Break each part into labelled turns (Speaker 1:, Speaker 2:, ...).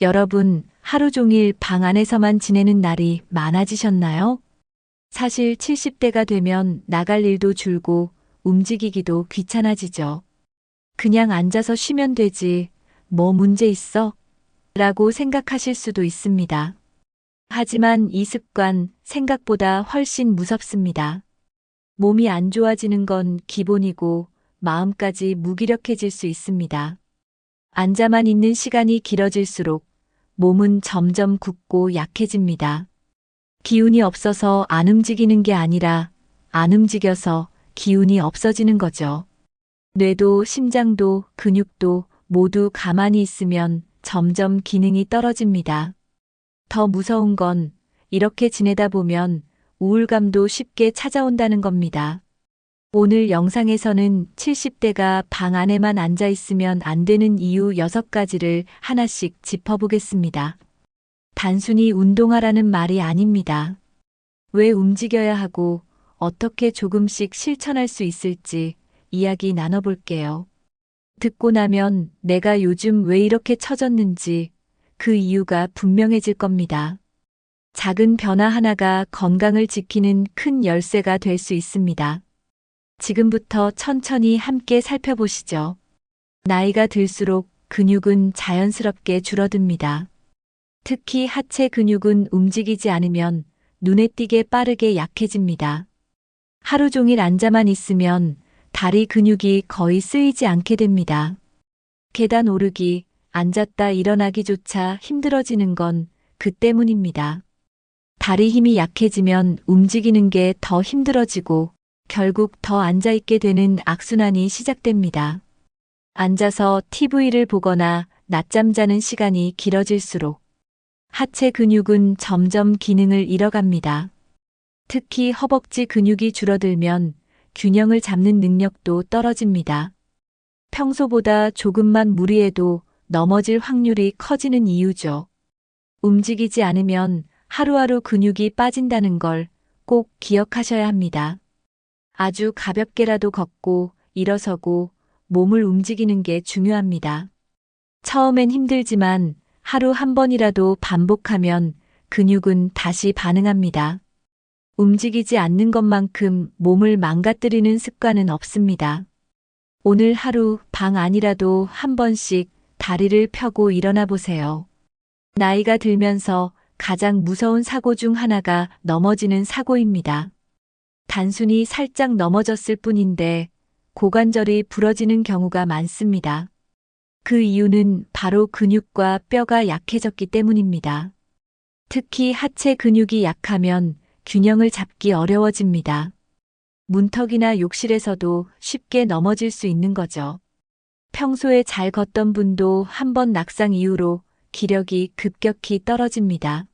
Speaker 1: 여러분, 하루 종일 방 안에서만 지내는 날이 많아지셨나요? 사실 70대가 되면 나갈 일도 줄고 움직이기도 귀찮아지죠. 그냥 앉아서 쉬면 되지, 뭐 문제 있어? 라고 생각하실 수도 있습니다. 하지만 이 습관 생각보다 훨씬 무섭습니다. 몸이 안 좋아지는 건 기본이고 마음까지 무기력해질 수 있습니다. 앉아만 있는 시간이 길어질수록 몸은 점점 굳고 약해집니다. 기운이 없어서 안 움직이는 게 아니라 안 움직여서 기운이 없어지는 거죠. 뇌도 심장도 근육도 모두 가만히 있으면 점점 기능이 떨어집니다. 더 무서운 건 이렇게 지내다 보면 우울감도 쉽게 찾아온다는 겁니다. 오늘 영상에서는 70대가 방 안에만 앉아 있으면 안 되는 이유 6가지를 하나씩 짚어보겠습니다. 단순히 운동하라는 말이 아닙니다. 왜 움직여야 하고 어떻게 조금씩 실천할 수 있을지 이야기 나눠볼게요. 듣고 나면 내가 요즘 왜 이렇게 처졌는지 그 이유가 분명해질 겁니다. 작은 변화 하나가 건강을 지키는 큰 열쇠가 될 수 있습니다. 지금부터 천천히 함께 살펴보시죠. 나이가 들수록 근육은 자연스럽게 줄어듭니다. 특히 하체 근육은 움직이지 않으면 눈에 띄게 빠르게 약해집니다. 하루 종일 앉아만 있으면 다리 근육이 거의 쓰이지 않게 됩니다. 계단 오르기, 앉았다 일어나기조차 힘들어지는 건 그 때문입니다. 다리 힘이 약해지면 움직이는 게 더 힘들어지고 결국 더 앉아있게 되는 악순환이 시작됩니다. 앉아서 TV를 보거나 낮잠 자는 시간이 길어질수록 하체 근육은 점점 기능을 잃어갑니다. 특히 허벅지 근육이 줄어들면 균형을 잡는 능력도 떨어집니다. 평소보다 조금만 무리해도 넘어질 확률이 커지는 이유죠. 움직이지 않으면 하루하루 근육이 빠진다는 걸 꼭 기억하셔야 합니다. 아주 가볍게라도 걷고 일어서고 몸을 움직이는 게 중요합니다. 처음엔 힘들지만 하루 한 번이라도 반복하면 근육은 다시 반응합니다. 움직이지 않는 것만큼 몸을 망가뜨리는 습관은 없습니다. 오늘 하루 방 안이라도 한 번씩 다리를 펴고 일어나 보세요. 나이가 들면서 가장 무서운 사고 중 하나가 넘어지는 사고입니다. 단순히 살짝 넘어졌을 뿐인데 고관절이 부러지는 경우가 많습니다. 그 이유는 바로 근육과 뼈가 약해졌기 때문입니다. 특히 하체 근육이 약하면 균형을 잡기 어려워집니다. 문턱이나 욕실에서도 쉽게 넘어질 수 있는 거죠. 평소에 잘 걷던 분도 한 번 낙상 이후로 기력이 급격히 떨어집니다.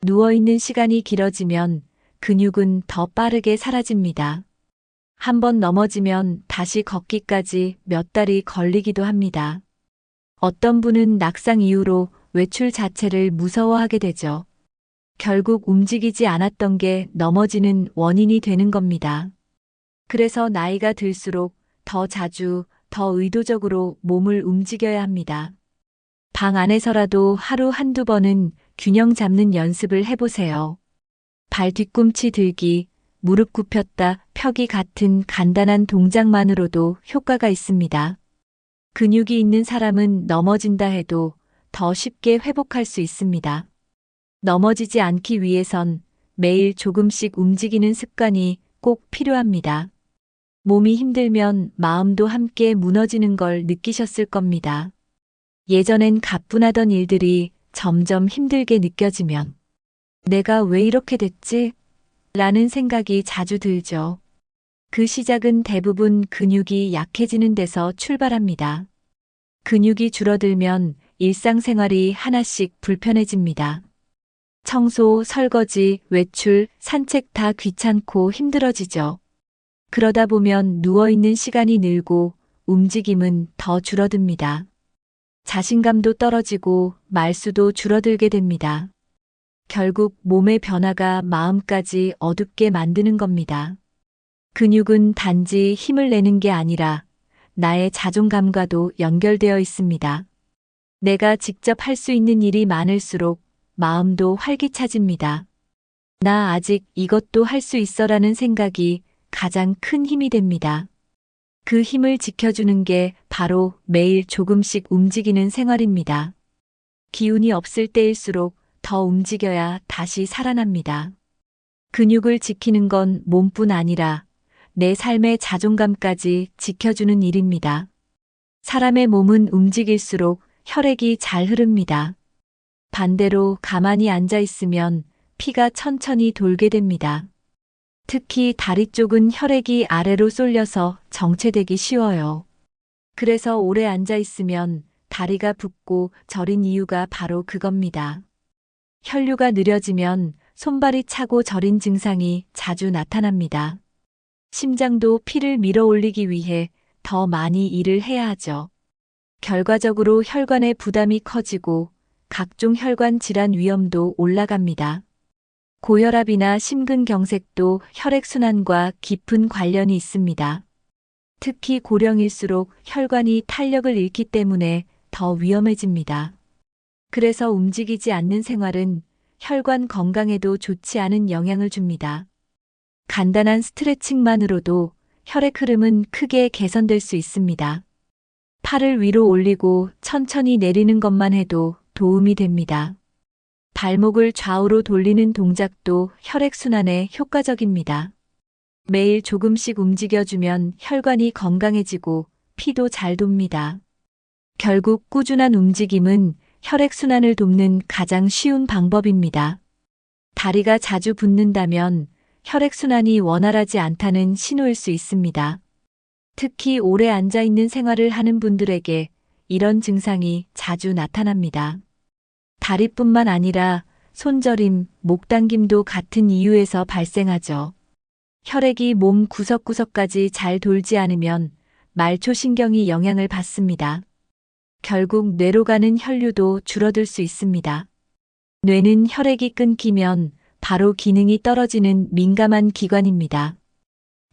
Speaker 1: 누워있는 시간이 길어지면 근육은 더 빠르게 사라집니다. 한 번 넘어지면 다시 걷기까지 몇 달이 걸리기도 합니다. 어떤 분은 낙상 이후로 외출 자체를 무서워하게 되죠. 결국 움직이지 않았던 게 넘어지는 원인이 되는 겁니다. 그래서 나이가 들수록 더 자주, 더 의도적으로 몸을 움직여야 합니다. 방 안에서라도 하루 한두 번은 균형 잡는 연습을 해보세요. 발 뒤꿈치 들기, 무릎 굽혔다 펴기 같은 간단한 동작만으로도 효과가 있습니다. 근육이 있는 사람은 넘어진다 해도 더 쉽게 회복할 수 있습니다. 넘어지지 않기 위해선 매일 조금씩 움직이는 습관이 꼭 필요합니다. 몸이 힘들면 마음도 함께 무너지는 걸 느끼셨을 겁니다. 예전엔 가뿐하던 일들이 점점 힘들게 느껴지면 내가 왜 이렇게 됐지? 라는 생각이 자주 들죠. 그 시작은 대부분 근육이 약해지는 데서 출발합니다. 근육이 줄어들면 일상생활이 하나씩 불편해집니다. 청소, 설거지, 외출, 산책 다 귀찮고 힘들어지죠. 그러다 보면 누워있는 시간이 늘고 움직임은 더 줄어듭니다. 자신감도 떨어지고 말수도 줄어들게 됩니다. 결국 몸의 변화가 마음까지 어둡게 만드는 겁니다. 근육은 단지 힘을 내는 게 아니라 나의 자존감과도 연결되어 있습니다. 내가 직접 할 수 있는 일이 많을수록 마음도 활기차집니다. 나 아직 이것도 할 수 있어라는 생각이 가장 큰 힘이 됩니다. 그 힘을 지켜주는 게 바로 매일 조금씩 움직이는 생활입니다. 기운이 없을 때일수록 더 움직여야 다시 살아납니다. 근육을 지키는 건 몸뿐 아니라 내 삶의 자존감까지 지켜주는 일입니다. 사람의 몸은 움직일수록 혈액이 잘 흐릅니다. 반대로 가만히 앉아 있으면 피가 천천히 돌게 됩니다. 특히 다리 쪽은 혈액이 아래로 쏠려서 정체되기 쉬워요. 그래서 오래 앉아 있으면 다리가 붓고 저린 이유가 바로 그겁니다. 혈류가 느려지면 손발이 차고 저린 증상이 자주 나타납니다. 심장도 피를 밀어 올리기 위해 더 많이 일을 해야 하죠. 결과적으로 혈관의 부담이 커지고 각종 혈관 질환 위험도 올라갑니다. 고혈압이나 심근경색도 혈액순환과 깊은 관련이 있습니다. 특히 고령일수록 혈관이 탄력을 잃기 때문에 더 위험해집니다. 그래서 움직이지 않는 생활은 혈관 건강에도 좋지 않은 영향을 줍니다. 간단한 스트레칭만으로도 혈액 흐름은 크게 개선될 수 있습니다. 팔을 위로 올리고 천천히 내리는 것만 해도 도움이 됩니다. 발목을 좌우로 돌리는 동작도 혈액순환에 효과적입니다. 매일 조금씩 움직여주면 혈관이 건강해지고 피도 잘 돕니다. 결국 꾸준한 움직임은 혈액순환을 돕는 가장 쉬운 방법입니다. 다리가 자주 붓는다면 혈액순환이 원활하지 않다는 신호일 수 있습니다. 특히 오래 앉아있는 생활을 하는 분들에게 이런 증상이 자주 나타납니다. 다리뿐만 아니라 손저림, 목 당김도 같은 이유에서 발생하죠. 혈액이 몸 구석구석까지 잘 돌지 않으면 말초신경이 영향을 받습니다. 결국 뇌로 가는 혈류도 줄어들 수 있습니다. 뇌는 혈액이 끊기면 바로 기능이 떨어지는 민감한 기관입니다.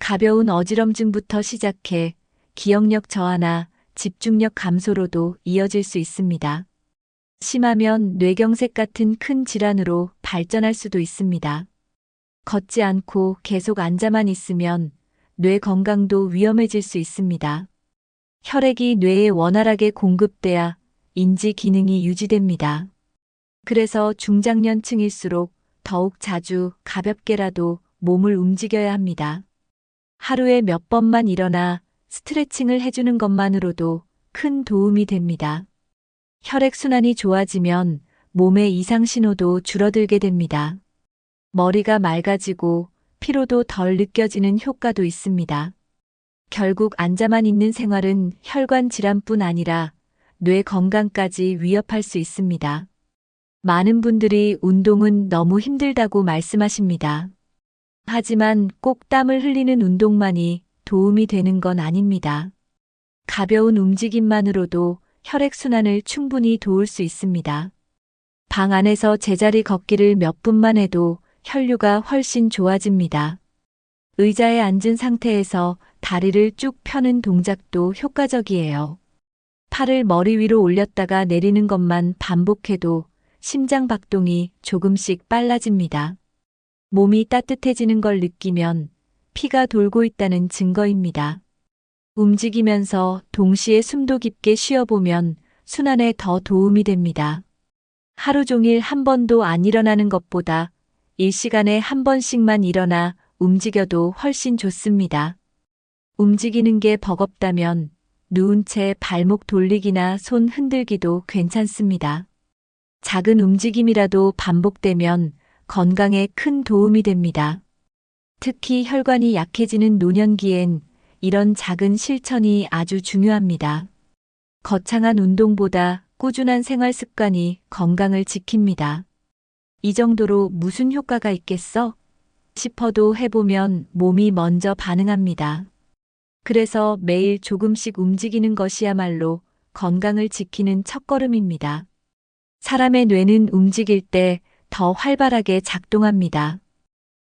Speaker 1: 가벼운 어지럼증부터 시작해 기억력 저하나 집중력 감소로도 이어질 수 있습니다. 심하면 뇌경색 같은 큰 질환으로 발전할 수도 있습니다. 걷지 않고 계속 앉아만 있으면 뇌 건강도 위험해질 수 있습니다. 혈액이 뇌에 원활하게 공급돼야 인지 기능이 유지됩니다. 그래서 중장년층일수록 더욱 자주 가볍게라도 몸을 움직여야 합니다. 하루에 몇 번만 일어나 스트레칭을 해주는 것만으로도 큰 도움이 됩니다. 혈액순환이 좋아지면 몸의 이상 신호도 줄어들게 됩니다. 머리가 맑아지고 피로도 덜 느껴지는 효과도 있습니다. 결국 앉아만 있는 생활은 혈관 질환뿐 아니라 뇌 건강까지 위협할 수 있습니다. 많은 분들이 운동은 너무 힘들다고 말씀하십니다. 하지만 꼭 땀을 흘리는 운동만이 도움이 되는 건 아닙니다. 가벼운 움직임만으로도 혈액순환을 충분히 도울 수 있습니다. 방 안에서 제자리 걷기를 몇 분만 해도 혈류가 훨씬 좋아집니다. 의자에 앉은 상태에서 다리를 쭉 펴는 동작도 효과적이에요. 팔을 머리 위로 올렸다가 내리는 것만 반복해도 심장 박동이 조금씩 빨라집니다. 몸이 따뜻해지는 걸 느끼면 피가 돌고 있다는 증거입니다. 움직이면서 동시에 숨도 깊게 쉬어보면 순환에 더 도움이 됩니다. 하루 종일 한 번도 안 일어나는 것보다 일시간에 한 번씩만 일어나 움직여도 훨씬 좋습니다. 움직이는 게 버겁다면 누운 채 발목 돌리기나 손 흔들기도 괜찮습니다. 작은 움직임이라도 반복되면 건강에 큰 도움이 됩니다. 특히 혈관이 약해지는 노년기엔 이런 작은 실천이 아주 중요합니다. 거창한 운동보다 꾸준한 생활 습관이 건강을 지킵니다. 이 정도로 무슨 효과가 있겠어? 싶어도 해보면 몸이 먼저 반응합니다. 그래서 매일 조금씩 움직이는 것이야말로 건강을 지키는 첫걸음입니다. 사람의 뇌는 움직일 때 더 활발하게 작동합니다.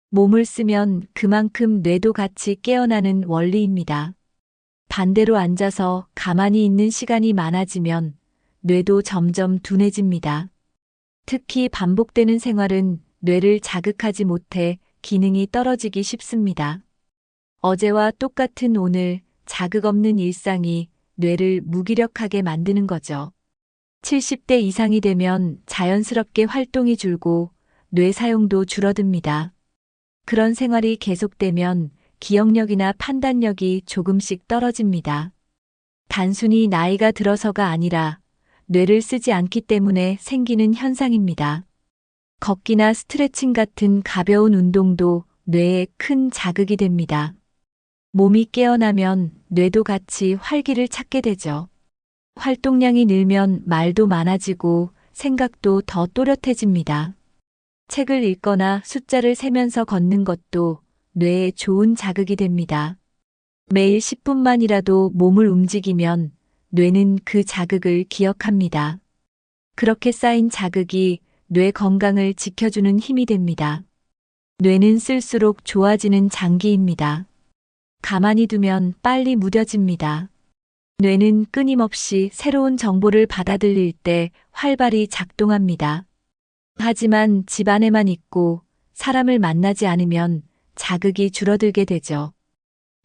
Speaker 1: 몸을 쓰면 그만큼 뇌도 같이 깨어나는 원리입니다. 반대로 앉아서 가만히 있는 시간이 많아지면 뇌도 점점 둔해집니다. 특히 반복되는 생활은 뇌를 자극하지 못해 기능이 떨어지기 쉽습니다. 어제와 똑같은 오늘, 자극 없는 일상이 뇌를 무기력하게 만드는 거죠. 70대 이상이 되면 자연스럽게 활동이 줄고 뇌 사용도 줄어듭니다. 그런 생활이 계속되면 기억력이나 판단력이 조금씩 떨어집니다. 단순히 나이가 들어서가 아니라 뇌를 쓰지 않기 때문에 생기는 현상입니다. 걷기나 스트레칭 같은 가벼운 운동도 뇌에 큰 자극이 됩니다. 몸이 깨어나면 뇌도 같이 활기를 찾게 되죠. 활동량이 늘면 말도 많아지고 생각도 더 또렷해집니다. 책을 읽거나 숫자를 세면서 걷는 것도 뇌에 좋은 자극이 됩니다. 매일 10분만이라도 몸을 움직이면 뇌는 그 자극을 기억합니다. 그렇게 쌓인 자극이 뇌 건강을 지켜주는 힘이 됩니다. 뇌는 쓸수록 좋아지는 장기입니다. 가만히 두면 빨리 무뎌집니다. 뇌는 끊임없이 새로운 정보를 받아들일 때 활발히 작동합니다. 하지만 집 안에만 있고 사람을 만나지 않으면 자극이 줄어들게 되죠.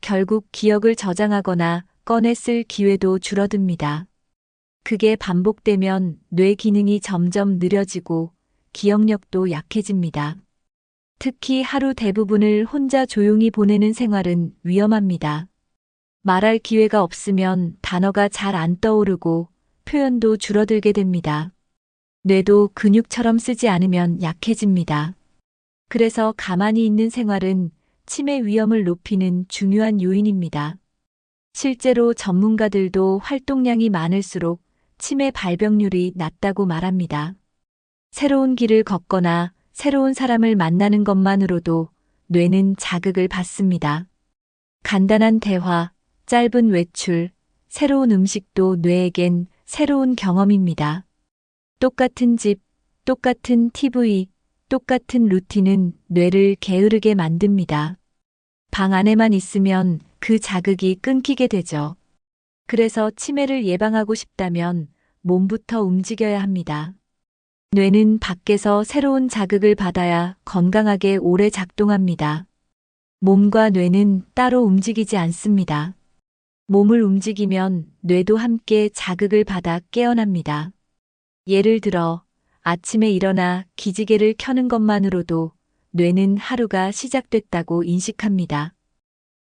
Speaker 1: 결국 기억을 저장하거나 꺼내 쓸 기회도 줄어듭니다. 그게 반복되면 뇌 기능이 점점 느려지고 기억력도 약해집니다. 특히 하루 대부분을 혼자 조용히 보내는 생활은 위험합니다. 말할 기회가 없으면 단어가 잘 안 떠오르고 표현도 줄어들게 됩니다. 뇌도 근육처럼 쓰지 않으면 약해집니다. 그래서 가만히 있는 생활은 치매 위험을 높이는 중요한 요인입니다. 실제로 전문가들도 활동량이 많을수록 치매 발병률이 낮다고 말합니다. 새로운 길을 걷거나 새로운 사람을 만나는 것만으로도 뇌는 자극을 받습니다. 간단한 대화, 짧은 외출, 새로운 음식도 뇌에겐 새로운 경험입니다. 똑같은 집, 똑같은 TV, 똑같은 루틴은 뇌를 게으르게 만듭니다. 방 안에만 있으면 그 자극이 끊기게 되죠. 그래서 치매를 예방하고 싶다면 몸부터 움직여야 합니다. 뇌는 밖에서 새로운 자극을 받아야 건강하게 오래 작동합니다. 몸과 뇌는 따로 움직이지 않습니다. 몸을 움직이면 뇌도 함께 자극을 받아 깨어납니다. 예를 들어 아침에 일어나 기지개를 켜는 것만으로도 뇌는 하루가 시작됐다고 인식합니다.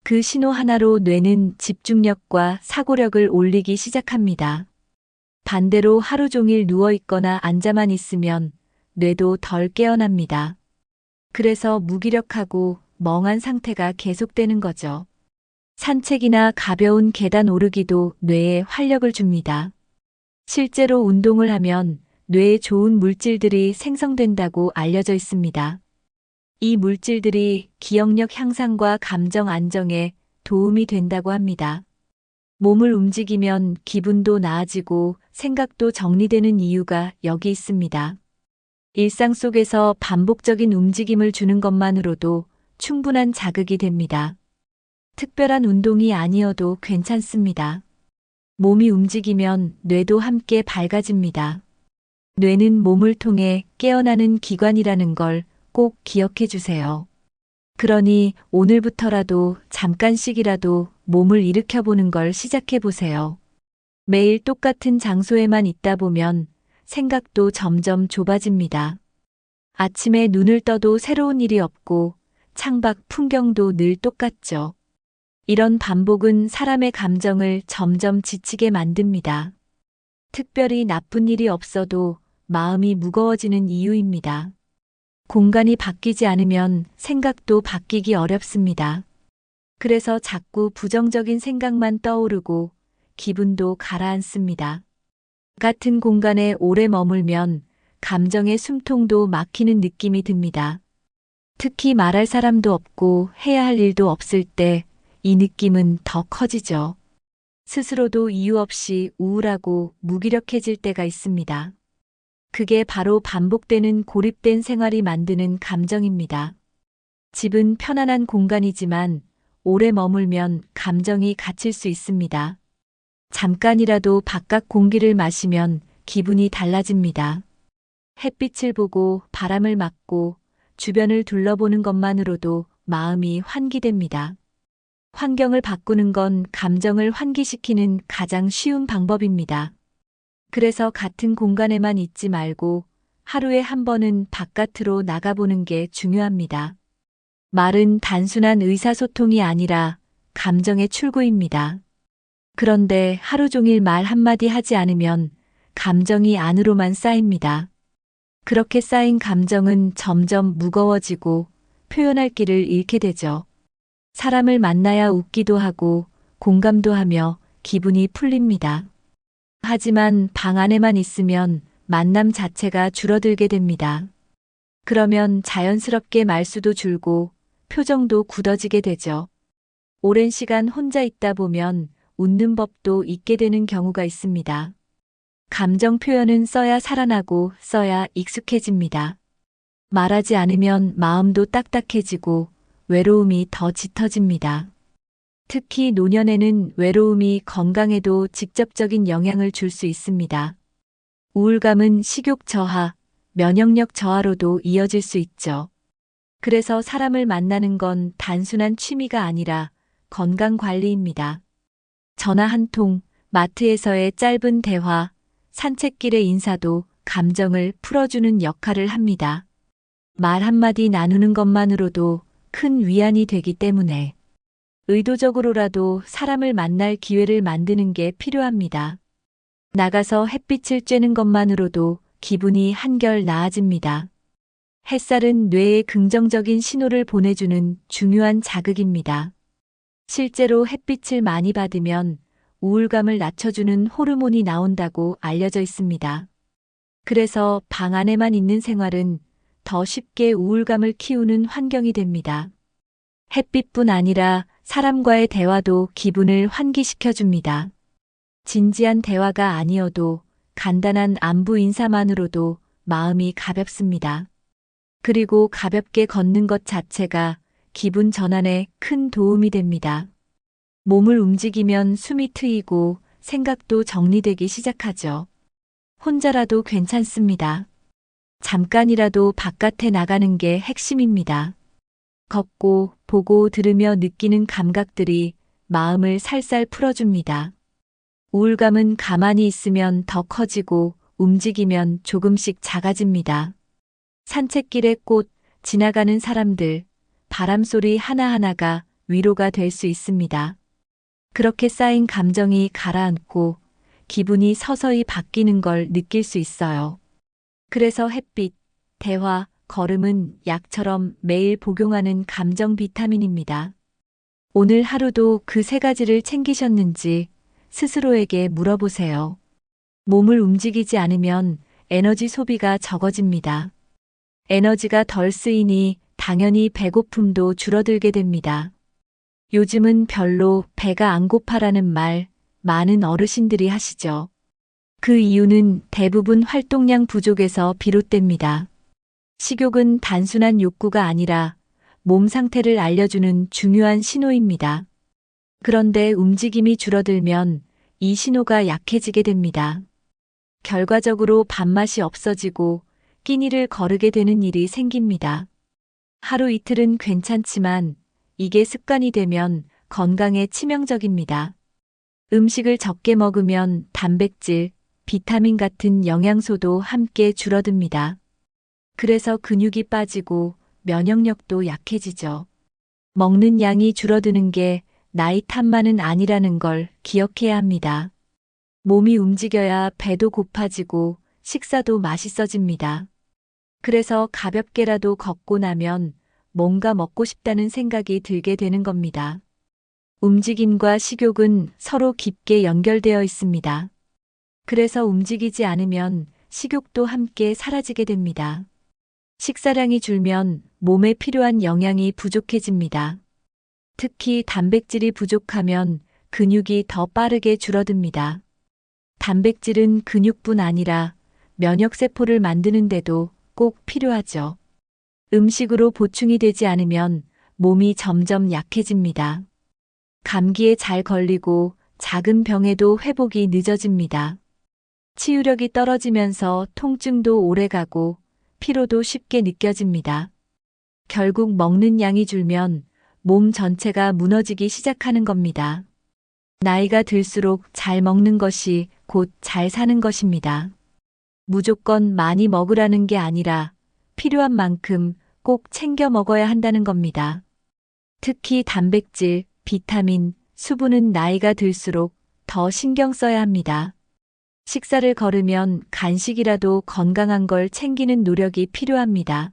Speaker 1: 그 신호 하나로 뇌는 집중력과 사고력을 올리기 시작합니다. 반대로 하루 종일 누워 있거나 앉아만 있으면 뇌도 덜 깨어납니다. 그래서 무기력하고 멍한 상태가 계속되는 거죠. 산책이나 가벼운 계단 오르기도 뇌에 활력을 줍니다. 실제로 운동을 하면 뇌에 좋은 물질들이 생성된다고 알려져 있습니다. 이 물질들이 기억력 향상과 감정 안정에 도움이 된다고 합니다. 몸을 움직이면 기분도 나아지고 생각도 정리되는 이유가 여기 있습니다. 일상 속에서 반복적인 움직임을 주는 것만으로도 충분한 자극이 됩니다. 특별한 운동이 아니어도 괜찮습니다. 몸이 움직이면 뇌도 함께 밝아집니다. 뇌는 몸을 통해 깨어나는 기관이라는 걸 꼭 기억해 주세요. 그러니 오늘부터라도 잠깐씩이라도 몸을 일으켜보는 걸 시작해 보세요. 매일 똑같은 장소에만 있다 보면 생각도 점점 좁아집니다. 아침에 눈을 떠도 새로운 일이 없고 창밖 풍경도 늘 똑같죠. 이런 반복은 사람의 감정을 점점 지치게 만듭니다. 특별히 나쁜 일이 없어도 마음이 무거워지는 이유입니다. 공간이 바뀌지 않으면 생각도 바뀌기 어렵습니다. 그래서 자꾸 부정적인 생각만 떠오르고 기분도 가라앉습니다. 같은 공간에 오래 머물면 감정의 숨통도 막히는 느낌이 듭니다. 특히 말할 사람도 없고 해야 할 일도 없을 때 이 느낌은 더 커지죠. 스스로도 이유 없이 우울하고 무기력해질 때가 있습니다. 그게 바로 반복되는 고립된 생활이 만드는 감정입니다. 집은 편안한 공간이지만 오래 머물면 감정이 갇힐 수 있습니다. 잠깐이라도 바깥 공기를 마시면 기분이 달라집니다. 햇빛을 보고 바람을 맞고 주변을 둘러보는 것만으로도 마음이 환기됩니다. 환경을 바꾸는 건 감정을 환기시키는 가장 쉬운 방법입니다. 그래서 같은 공간에만 있지 말고 하루에 한 번은 바깥으로 나가보는 게 중요합니다. 말은 단순한 의사소통이 아니라 감정의 출구입니다. 그런데 하루 종일 말 한마디 하지 않으면 감정이 안으로만 쌓입니다. 그렇게 쌓인 감정은 점점 무거워지고 표현할 길을 잃게 되죠. 사람을 만나야 웃기도 하고 공감도 하며 기분이 풀립니다. 하지만 방 안에만 있으면 만남 자체가 줄어들게 됩니다. 그러면 자연스럽게 말수도 줄고 표정도 굳어지게 되죠. 오랜 시간 혼자 있다 보면 웃는 법도 잊게 되는 경우가 있습니다. 감정 표현은 써야 살아나고 써야 익숙해집니다. 말하지 않으면 마음도 딱딱해지고 외로움이 더 짙어집니다. 특히 노년에는 외로움이 건강에도 직접적인 영향을 줄 수 있습니다. 우울감은 식욕 저하, 면역력 저하로도 이어질 수 있죠. 그래서 사람을 만나는 건 단순한 취미가 아니라 건강 관리입니다. 전화 한 통, 마트에서의 짧은 대화, 산책길의 인사도 감정을 풀어주는 역할을 합니다. 말 한마디 나누는 것만으로도 큰 위안이 되기 때문에 의도적으로라도 사람을 만날 기회를 만드는 게 필요합니다. 나가서 햇빛을 쬐는 것만으로도 기분이 한결 나아집니다. 햇살은 뇌에 긍정적인 신호를 보내주는 중요한 자극입니다. 실제로 햇빛을 많이 받으면 우울감을 낮춰주는 호르몬이 나온다고 알려져 있습니다. 그래서 방 안에만 있는 생활은 더 쉽게 우울감을 키우는 환경이 됩니다. 햇빛뿐 아니라 사람과의 대화도 기분을 환기시켜줍니다. 진지한 대화가 아니어도 간단한 안부 인사만으로도 마음이 가볍습니다. 그리고 가볍게 걷는 것 자체가 기분 전환에 큰 도움이 됩니다. 몸을 움직이면 숨이 트이고 생각도 정리되기 시작하죠. 혼자라도 괜찮습니다. 잠깐이라도 바깥에 나가는 게 핵심입니다. 걷고, 보고, 들으며 느끼는 감각들이 마음을 살살 풀어줍니다. 우울감은 가만히 있으면 더 커지고 움직이면 조금씩 작아집니다. 산책길의 꽃, 지나가는 사람들, 바람소리 하나하나가 위로가 될 수 있습니다. 그렇게 쌓인 감정이 가라앉고 기분이 서서히 바뀌는 걸 느낄 수 있어요. 그래서 햇빛, 대화, 걸음은 약처럼 매일 복용하는 감정 비타민입니다. 오늘 하루도 그 세 가지를 챙기셨는지 스스로에게 물어보세요. 몸을 움직이지 않으면 에너지 소비가 적어집니다. 에너지가 덜 쓰이니 당연히 배고픔도 줄어들게 됩니다. 요즘은 별로 배가 안 고파라는 말 많은 어르신들이 하시죠. 그 이유는 대부분 활동량 부족에서 비롯됩니다. 식욕은 단순한 욕구가 아니라 몸 상태를 알려주는 중요한 신호입니다. 그런데 움직임이 줄어들면 이 신호가 약해지게 됩니다. 결과적으로 밥맛이 없어지고 끼니를 거르게 되는 일이 생깁니다. 하루 이틀은 괜찮지만 이게 습관이 되면 건강에 치명적입니다. 음식을 적게 먹으면 단백질, 비타민 같은 영양소도 함께 줄어듭니다. 그래서 근육이 빠지고 면역력도 약해지죠. 먹는 양이 줄어드는 게 나이 탓만은 아니라는 걸 기억해야 합니다. 몸이 움직여야 배도 고파지고 식사도 맛있어집니다. 그래서 가볍게라도 걷고 나면 뭔가 먹고 싶다는 생각이 들게 되는 겁니다. 움직임과 식욕은 서로 깊게 연결되어 있습니다. 그래서 움직이지 않으면 식욕도 함께 사라지게 됩니다. 식사량이 줄면 몸에 필요한 영양이 부족해집니다. 특히 단백질이 부족하면 근육이 더 빠르게 줄어듭니다. 단백질은 근육뿐 아니라 면역세포를 만드는데도 꼭 필요하죠. 음식으로 보충이 되지 않으면 몸이 점점 약해집니다. 감기에 잘 걸리고 작은 병에도 회복이 늦어집니다. 치유력이 떨어지면서 통증도 오래가고 피로도 쉽게 느껴집니다. 결국 먹는 양이 줄면 몸 전체가 무너지기 시작하는 겁니다. 나이가 들수록 잘 먹는 것이 곧 잘 사는 것입니다. 무조건 많이 먹으라는 게 아니라 필요한 만큼 꼭 챙겨 먹어야 한다는 겁니다. 특히 단백질, 비타민, 수분은 나이가 들수록 더 신경 써야 합니다. 식사를 거르면 간식이라도 건강한 걸 챙기는 노력이 필요합니다.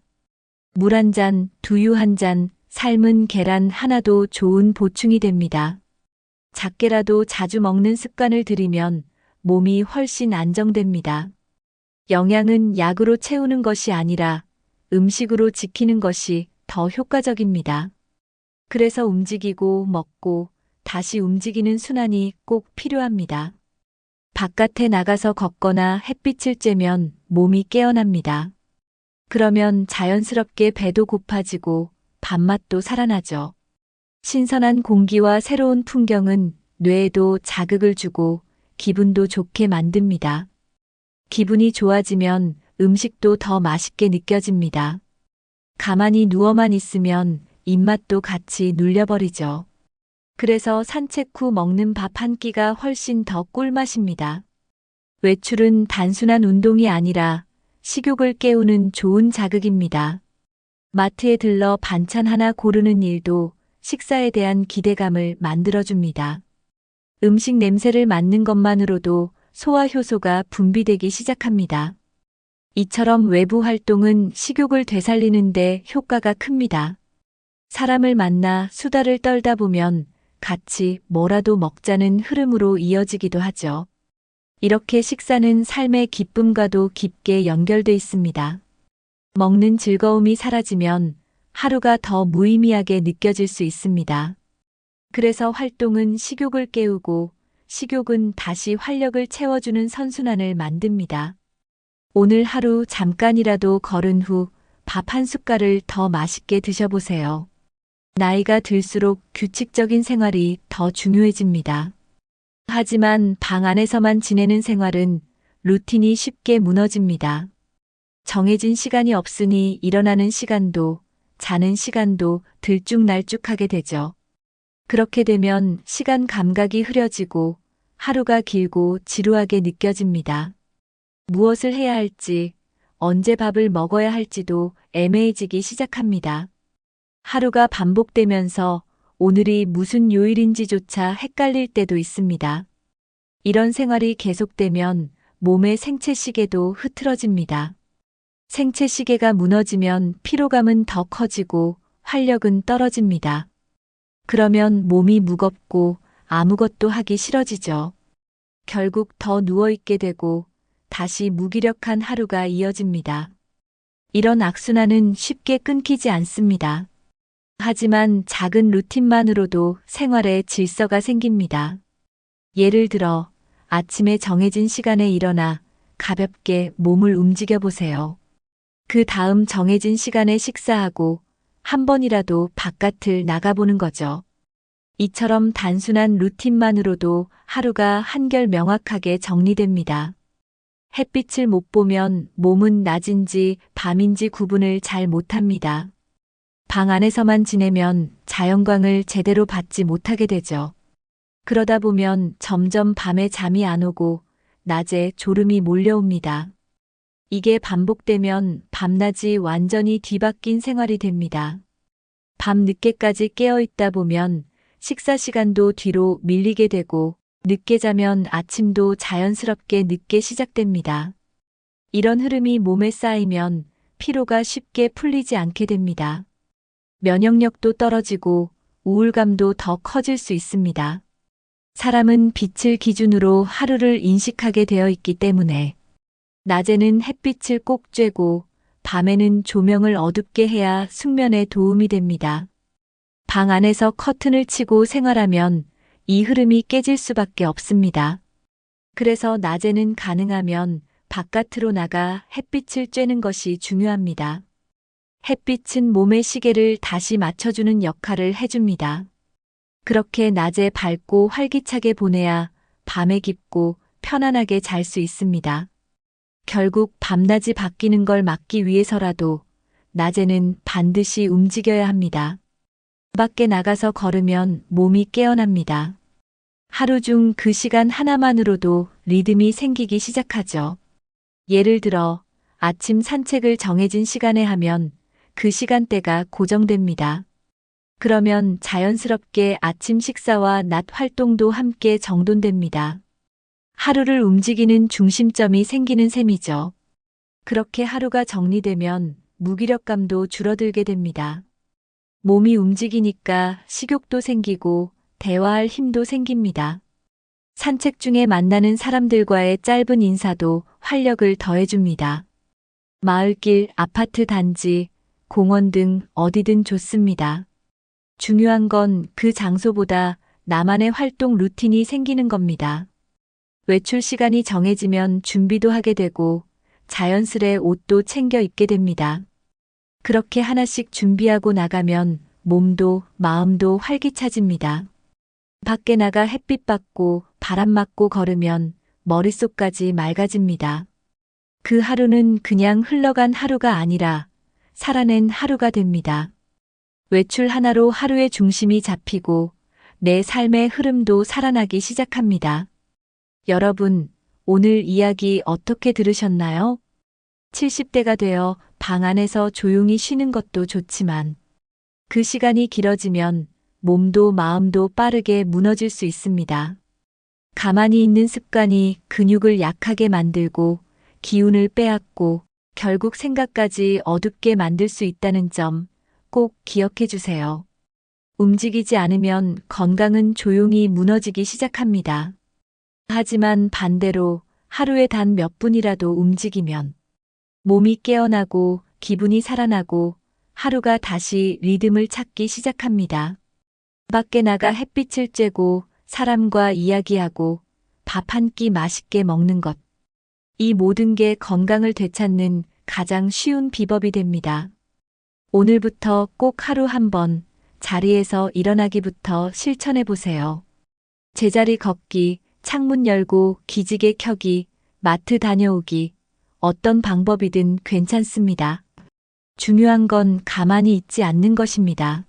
Speaker 1: 물 한 잔, 두유 한 잔, 삶은 계란 하나도 좋은 보충이 됩니다. 작게라도 자주 먹는 습관을 들이면 몸이 훨씬 안정됩니다. 영양은 약으로 채우는 것이 아니라 음식으로 지키는 것이 더 효과적입니다. 그래서 움직이고 먹고 다시 움직이는 순환이 꼭 필요합니다. 바깥에 나가서 걷거나 햇빛을 쬐면 몸이 깨어납니다. 그러면 자연스럽게 배도 고파지고 밥맛도 살아나죠. 신선한 공기와 새로운 풍경은 뇌에도 자극을 주고 기분도 좋게 만듭니다. 기분이 좋아지면 음식도 더 맛있게 느껴집니다. 가만히 누워만 있으면 입맛도 같이 눌려버리죠. 그래서 산책 후 먹는 밥 한 끼가 훨씬 더 꿀맛입니다. 외출은 단순한 운동이 아니라 식욕을 깨우는 좋은 자극입니다. 마트에 들러 반찬 하나 고르는 일도 식사에 대한 기대감을 만들어줍니다. 음식 냄새를 맡는 것만으로도 소화 효소가 분비되기 시작합니다. 이처럼 외부 활동은 식욕을 되살리는데 효과가 큽니다. 사람을 만나 수다를 떨다 보면 같이 뭐라도 먹자는 흐름으로 이어지기도 하죠. 이렇게 식사는 삶의 기쁨과도 깊게 연결돼 있습니다. 먹는 즐거움이 사라지면 하루가 더 무의미하게 느껴질 수 있습니다. 그래서 활동은 식욕을 깨우고 식욕은 다시 활력을 채워주는 선순환을 만듭니다. 오늘 하루 잠깐이라도 걸은 후 밥 한 숟갈을 더 맛있게 드셔보세요. 나이가 들수록 규칙적인 생활이 더 중요해집니다. 하지만 방 안에서만 지내는 생활은 루틴이 쉽게 무너집니다. 정해진 시간이 없으니 일어나는 시간도 자는 시간도 들쭉날쭉하게 되죠. 그렇게 되면 시간 감각이 흐려지고 하루가 길고 지루하게 느껴집니다. 무엇을 해야 할지, 언제 밥을 먹어야 할지도 애매해지기 시작합니다. 하루가 반복되면서 오늘이 무슨 요일인지조차 헷갈릴 때도 있습니다. 이런 생활이 계속되면 몸의 생체시계도 흐트러집니다. 생체시계가 무너지면 피로감은 더 커지고 활력은 떨어집니다. 그러면 몸이 무겁고 아무것도 하기 싫어지죠. 결국 더 누워있게 되고 다시 무기력한 하루가 이어집니다. 이런 악순환은 쉽게 끊기지 않습니다. 하지만 작은 루틴만으로도 생활에 질서가 생깁니다. 예를 들어 아침에 정해진 시간에 일어나 가볍게 몸을 움직여 보세요. 그 다음 정해진 시간에 식사하고 한 번이라도 바깥을 나가보는 거죠. 이처럼 단순한 루틴만으로도 하루가 한결 명확하게 정리됩니다. 햇빛을 못 보면 몸은 낮인지 밤인지 구분을 잘 못합니다. 방 안에서만 지내면 자연광을 제대로 받지 못하게 되죠. 그러다 보면 점점 밤에 잠이 안 오고 낮에 졸음이 몰려옵니다. 이게 반복되면 밤낮이 완전히 뒤바뀐 생활이 됩니다. 밤 늦게까지 깨어 있다 보면 식사 시간도 뒤로 밀리게 되고 늦게 자면 아침도 자연스럽게 늦게 시작됩니다. 이런 흐름이 몸에 쌓이면 피로가 쉽게 풀리지 않게 됩니다. 면역력도 떨어지고 우울감도 더 커질 수 있습니다. 사람은 빛을 기준으로 하루를 인식하게 되어 있기 때문에 낮에는 햇빛을 꼭 쬐고 밤에는 조명을 어둡게 해야 숙면에 도움이 됩니다. 방 안에서 커튼을 치고 생활하면 이 흐름이 깨질 수밖에 없습니다. 그래서 낮에는 가능하면 바깥으로 나가 햇빛을 쬐는 것이 중요합니다. 햇빛은 몸의 시계를 다시 맞춰주는 역할을 해줍니다. 그렇게 낮에 밝고 활기차게 보내야 밤에 깊고 편안하게 잘 수 있습니다. 결국 밤낮이 바뀌는 걸 막기 위해서라도 낮에는 반드시 움직여야 합니다. 밖에 나가서 걸으면 몸이 깨어납니다. 하루 중 그 시간 하나만으로도 리듬이 생기기 시작하죠. 예를 들어 아침 산책을 정해진 시간에 하면 그 시간대가 고정됩니다. 그러면 자연스럽게 아침 식사와 낮 활동도 함께 정돈됩니다. 하루를 움직이는 중심점이 생기는 셈이죠. 그렇게 하루가 정리되면 무기력감도 줄어들게 됩니다. 몸이 움직이니까 식욕도 생기고 대화할 힘도 생깁니다. 산책 중에 만나는 사람들과의 짧은 인사도 활력을 더해줍니다. 마을길, 아파트 단지, 공원 등 어디든 좋습니다. 중요한 건 그 장소보다 나만의 활동 루틴이 생기는 겁니다. 외출 시간이 정해지면 준비도 하게 되고 자연스레 옷도 챙겨 입게 됩니다. 그렇게 하나씩 준비하고 나가면 몸도 마음도 활기차집니다. 밖에 나가 햇빛 받고 바람 맞고 걸으면 머릿속까지 맑아집니다. 그 하루는 그냥 흘러간 하루가 아니라 살아낸 하루가 됩니다. 외출 하나로 하루의 중심이 잡히고 내 삶의 흐름도 살아나기 시작합니다. 여러분, 오늘 이야기 어떻게 들으셨나요? 70대가 되어 방 안에서 조용히 쉬는 것도 좋지만 그 시간이 길어지면 몸도 마음도 빠르게 무너질 수 있습니다. 가만히 있는 습관이 근육을 약하게 만들고 기운을 빼앗고 결국 생각까지 어둡게 만들 수 있다는 점 꼭 기억해 주세요. 움직이지 않으면 건강은 조용히 무너지기 시작합니다. 하지만 반대로 하루에 단 몇 분이라도 움직이면 몸이 깨어나고 기분이 살아나고 하루가 다시 리듬을 찾기 시작합니다. 밖에 나가 햇빛을 쬐고 사람과 이야기하고 밥 한 끼 맛있게 먹는 것. 이 모든 게 건강을 되찾는 가장 쉬운 비법이 됩니다. 오늘부터 꼭 하루 한 번 자리에서 일어나기부터 실천해 보세요. 제자리 걷기, 창문 열고 기지개 켜기, 마트 다녀오기, 어떤 방법이든 괜찮습니다. 중요한 건 가만히 있지 않는 것입니다.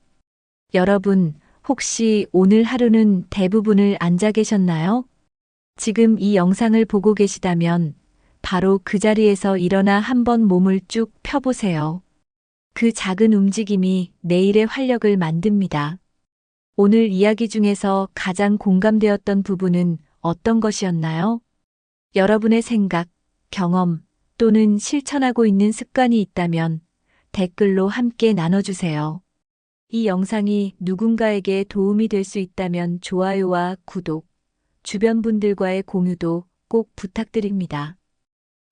Speaker 1: 여러분, 혹시 오늘 하루는 대부분을 앉아 계셨나요? 지금 이 영상을 보고 계시다면 바로 그 자리에서 일어나 한번 몸을 쭉 펴보세요. 그 작은 움직임이 내일의 활력을 만듭니다. 오늘 이야기 중에서 가장 공감되었던 부분은 어떤 것이었나요? 여러분의 생각, 경험 또는 실천하고 있는 습관이 있다면 댓글로 함께 나눠주세요. 이 영상이 누군가에게 도움이 될 수 있다면 좋아요와 구독, 주변 분들과의 공유도 꼭 부탁드립니다.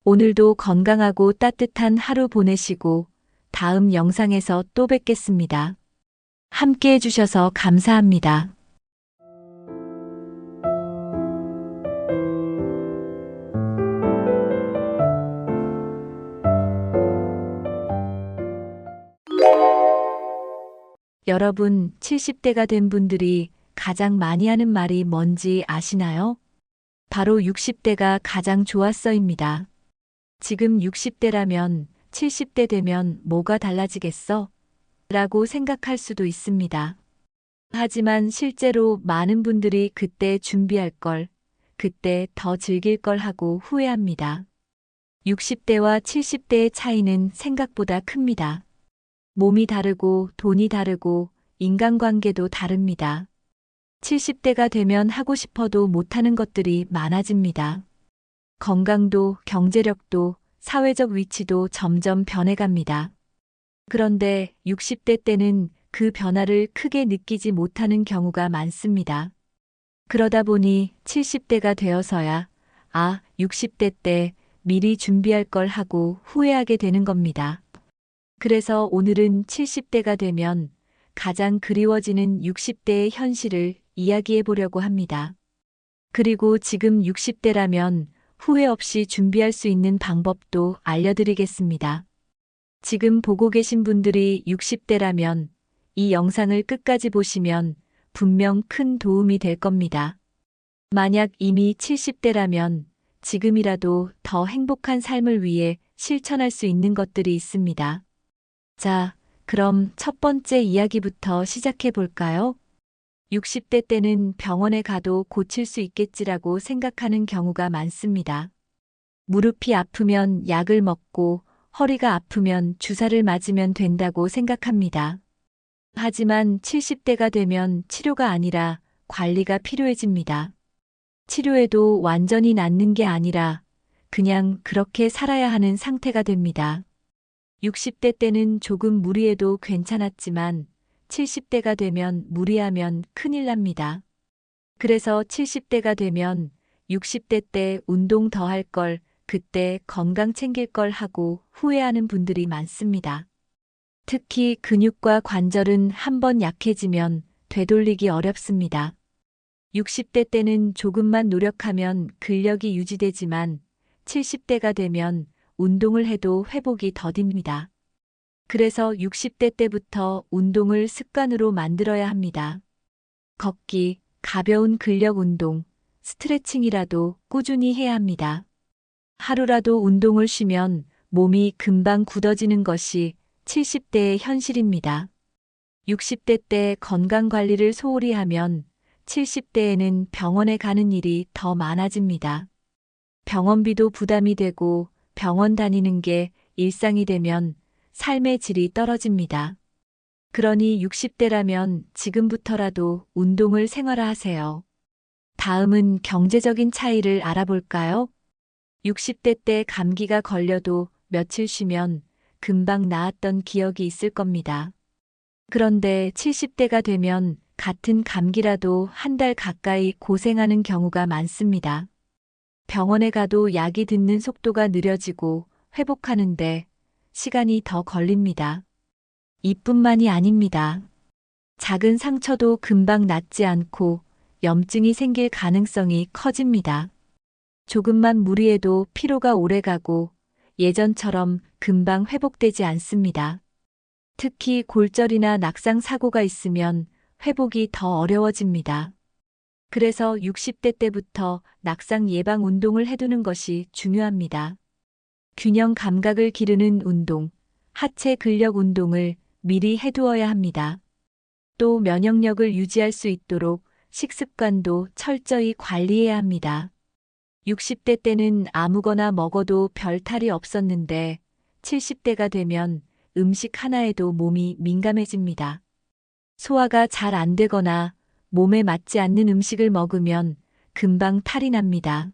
Speaker 1: 오늘도 건강하고 따뜻한 하루 보내시고 다음 영상에서 또 뵙겠습니다. 함께 해주셔서 감사합니다. 여러분, 70대가 된 분들이 가장 많이 하는 말이 뭔지 아시나요? 바로 60대가 가장 좋았어입니다. 지금 60대라면 70대 되면 뭐가 달라지겠어? 라고 생각할 수도 있습니다. 하지만 실제로 많은 분들이 그때 준비할 걸, 그때 더 즐길 걸 하고 후회합니다. 60대와 70대의 차이는 생각보다 큽니다. 몸이 다르고 돈이 다르고 인간관계도 다릅니다. 70대가 되면 하고 싶어도 못하는 것들이 많아집니다. 건강도 경제력도 사회적 위치도 점점 변해갑니다. 그런데 60대 때는 그 변화를 크게 느끼지 못하는 경우가 많습니다. 그러다 보니 70대가 되어서야 60대 때 미리 준비할 걸 하고 후회하게 되는 겁니다. 그래서 오늘은 70대가 되면 가장 그리워지는 60대의 현실을 이야기해 보려고 합니다. 그리고 지금 60대라면 후회 없이 준비할 수 있는 방법도 알려드리겠습니다. 지금 보고 계신 분들이 60대라면 이 영상을 끝까지 보시면 분명 큰 도움이 될 겁니다. 만약 이미 70대라면 지금이라도 더 행복한 삶을 위해 실천할 수 있는 것들이 있습니다. 자, 그럼 첫 번째 이야기부터 시작해 볼까요? 60대 때는 병원에 가도 고칠 수 있겠지라고 생각하는 경우가 많습니다. 무릎이 아프면 약을 먹고 허리가 아프면 주사를 맞으면 된다고 생각합니다. 하지만 70대가 되면 치료가 아니라 관리가 필요해집니다. 치료해도 완전히 낫는 게 아니라 그냥 그렇게 살아야 하는 상태가 됩니다. 60대 때는 조금 무리해도 괜찮았지만 70대가 되면 무리하면 큰일 납니다. 그래서 70대가 되면 60대 때 운동 더 할 걸, 그때 건강 챙길 걸 하고 후회하는 분들이 많습니다. 특히 근육과 관절은 한번 약해지면 되돌리기 어렵습니다. 60대 때는 조금만 노력하면 근력이 유지되지만 70대가 되면 운동을 해도 회복이 더딥니다. 그래서 60대 때부터 운동을 습관으로 만들어야 합니다. 걷기, 가벼운 근력 운동, 스트레칭이라도 꾸준히 해야 합니다. 하루라도 운동을 쉬면 몸이 금방 굳어지는 것이 70대의 현실입니다. 60대 때 건강 관리를 소홀히 하면 70대에는 병원에 가는 일이 더 많아집니다. 병원비도 부담이 되고 병원 다니는 게 일상이 되면 삶의 질이 떨어집니다. 그러니 60대라면 지금부터라도 운동을 생활화하세요. 다음은 경제적인 차이를 알아볼까요? 60대 때 감기가 걸려도 며칠 쉬면 금방 나았던 기억이 있을 겁니다. 그런데 70대가 되면 같은 감기라도 한 달 가까이 고생하는 경우가 많습니다. 병원에 가도 약이 듣는 속도가 느려지고 회복하는데 시간이 더 걸립니다. 이뿐만이 아닙니다. 작은 상처도 금방 낫지 않고 염증이 생길 가능성이 커집니다. 조금만 무리해도 피로가 오래가고 예전처럼 금방 회복되지 않습니다. 특히 골절이나 낙상 사고가 있으면 회복이 더 어려워집니다. 그래서 60대 때부터 낙상 예방 운동을 해두는 것이 중요합니다. 균형 감각을 기르는 운동, 하체 근력 운동을 미리 해두어야 합니다. 또 면역력을 유지할 수 있도록 식습관도 철저히 관리해야 합니다. 60대 때는 아무거나 먹어도 별 탈이 없었는데 70대가 되면 음식 하나에도 몸이 민감해집니다. 소화가 잘 안 되거나 몸에 맞지 않는 음식을 먹으면 금방 탈이 납니다.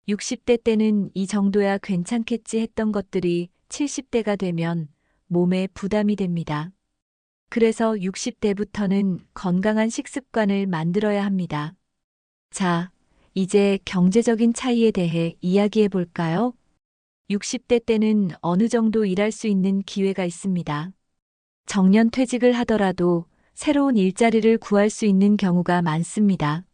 Speaker 1: 60대 때는 이 정도야 괜찮겠지 했던 것들이 70대가 되면 몸에 부담이 됩니다. 그래서 60대부터는 건강한 식습관을 만들어야 합니다. 자, 이제 경제적인 차이에 대해 이야기해 볼까요? 60대 때는 어느 정도 일할 수 있는 기회가 있습니다. 정년 퇴직을 하더라도 새로운 일자리를 구할 수 있는 경우가 많습니다.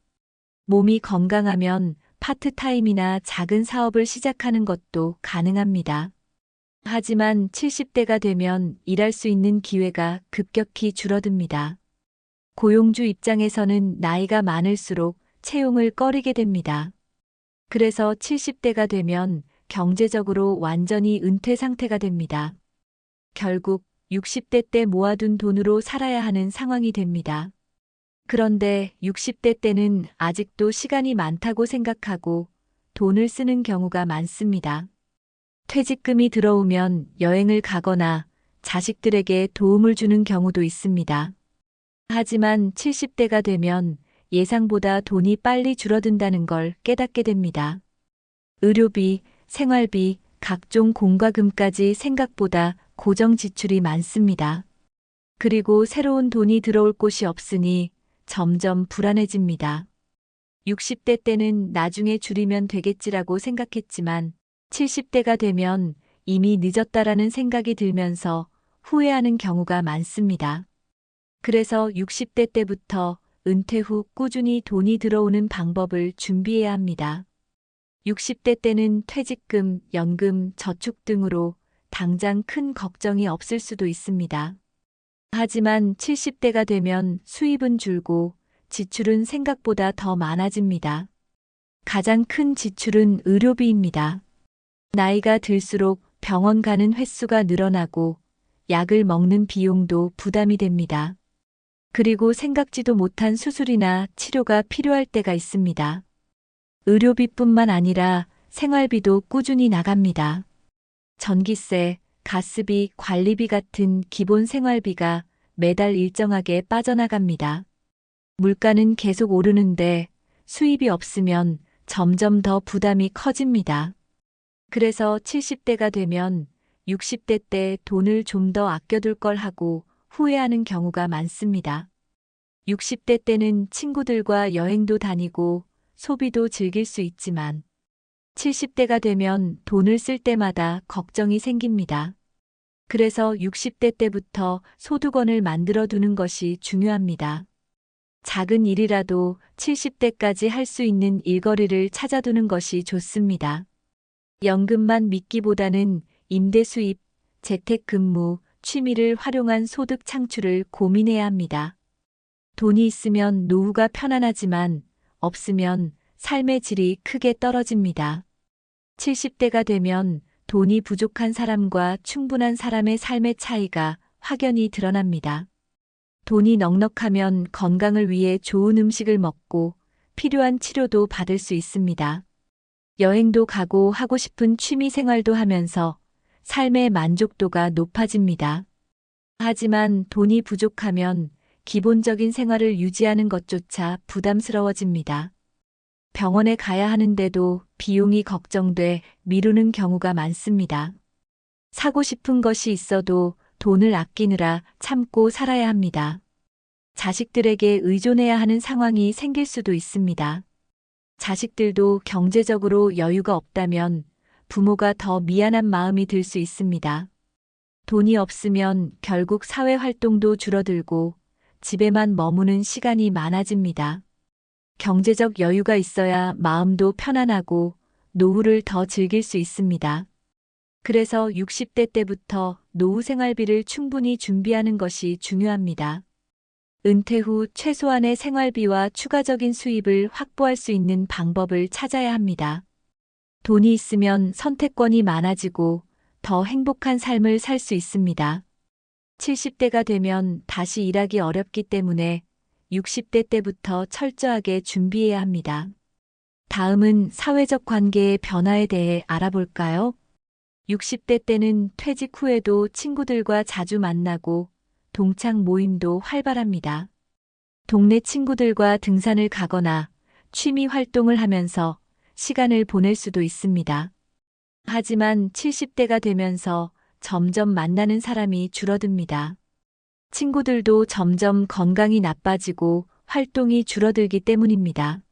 Speaker 1: 몸이 건강하면 파트타임이나 작은 사업을 시작하는 것도 가능합니다. 하지만 70대가 되면 일할 수 있는 기회가 급격히 줄어듭니다. 고용주 입장에서는 나이가 많을수록 채용을 꺼리게 됩니다. 그래서 70대가 되면 경제적으로 완전히 은퇴 상태가 됩니다. 결국 60대 때 모아둔 돈으로 살아야 하는 상황이 됩니다. 그런데 60대 때는 아직도 시간이 많다고 생각하고 돈을 쓰는 경우가 많습니다. 퇴직금이 들어오면 여행을 가거나 자식들에게 도움을 주는 경우도 있습니다. 하지만 70대가 되면 예상보다 돈이 빨리 줄어든다는 걸 깨닫게 됩니다. 의료비, 생활비, 각종 공과금까지 생각보다 고정 지출이 많습니다. 그리고 새로운 돈이 들어올 곳이 없으니 점점 불안해집니다. 60대 때는 나중에 줄이면 되겠지라고 생각했지만 70대가 되면 이미 늦었다라는 생각이 들면서 후회하는 경우가 많습니다. 그래서 60대 때부터 은퇴 후 꾸준히 돈이 들어오는 방법을 준비해야 합니다. 60대 때는 퇴직금, 연금, 저축 등으로 당장 큰 걱정이 없을 수도 있습니다. 하지만 70대가 되면 수입은 줄고 지출은 생각보다 더 많아집니다. 가장 큰 지출은 의료비입니다. 나이가 들수록 병원 가는 횟수가 늘어나고 약을 먹는 비용도 부담이 됩니다. 그리고 생각지도 못한 수술이나 치료가 필요할 때가 있습니다. 의료비뿐만 아니라 생활비도 꾸준히 나갑니다. 전기세, 가스비, 관리비 같은 기본 생활비가 매달 일정하게 빠져나갑니다. 물가는 계속 오르는데 수입이 없으면 점점 더 부담이 커집니다. 그래서 70대가 되면 60대 때 돈을 좀 더 아껴둘 걸 하고 후회하는 경우가 많습니다. 60대 때는 친구들과 여행도 다니고 소비도 즐길 수 있지만 70대가 되면 돈을 쓸 때마다 걱정이 생깁니다. 그래서 60대 때부터 소득원을 만들어 두는 것이 중요합니다. 작은 일이라도 70대까지 할 수 있는 일거리를 찾아두는 것이 좋습니다. 연금만 믿기보다는 임대 수입, 재택근무, 취미를 활용한 소득 창출을 고민해야 합니다. 돈이 있으면 노후가 편안하지만 없으면 삶의 질이 크게 떨어집니다. 70대가 되면 돈이 부족한 사람과 충분한 사람의 삶의 차이가 확연히 드러납니다. 돈이 넉넉하면 건강을 위해 좋은 음식을 먹고 필요한 치료도 받을 수 있습니다. 여행도 가고 하고 싶은 취미 생활도 하면서 삶의 만족도가 높아집니다. 하지만 돈이 부족하면 기본적인 생활을 유지하는 것조차 부담스러워집니다. 병원에 가야 하는데도 비용이 걱정돼 미루는 경우가 많습니다. 사고 싶은 것이 있어도 돈을 아끼느라 참고 살아야 합니다. 자식들에게 의존해야 하는 상황이 생길 수도 있습니다. 자식들도 경제적으로 여유가 없다면 부모가 더 미안한 마음이 들 수 있습니다. 돈이 없으면 결국 사회 활동도 줄어들고 집에만 머무는 시간이 많아집니다. 경제적 여유가 있어야 마음도 편안하고 노후를 더 즐길 수 있습니다. 그래서 60대 때부터 노후 생활비를 충분히 준비하는 것이 중요합니다. 은퇴 후 최소한의 생활비와 추가적인 수입을 확보할 수 있는 방법을 찾아야 합니다. 돈이 있으면 선택권이 많아지고 더 행복한 삶을 살 수 있습니다. 70대가 되면 다시 일하기 어렵기 때문에 60대 때부터 철저하게 준비해야 합니다. 다음은 사회적 관계의 변화에 대해 알아볼까요? 60대 때는 퇴직 후에도 친구들과 자주 만나고 동창 모임도 활발합니다. 동네 친구들과 등산을 가거나 취미 활동을 하면서 시간을 보낼 수도 있습니다. 하지만 70대가 되면서 점점 만나는 사람이 줄어듭니다. 친구들도 점점 건강이 나빠지고 활동이 줄어들기 때문입니다.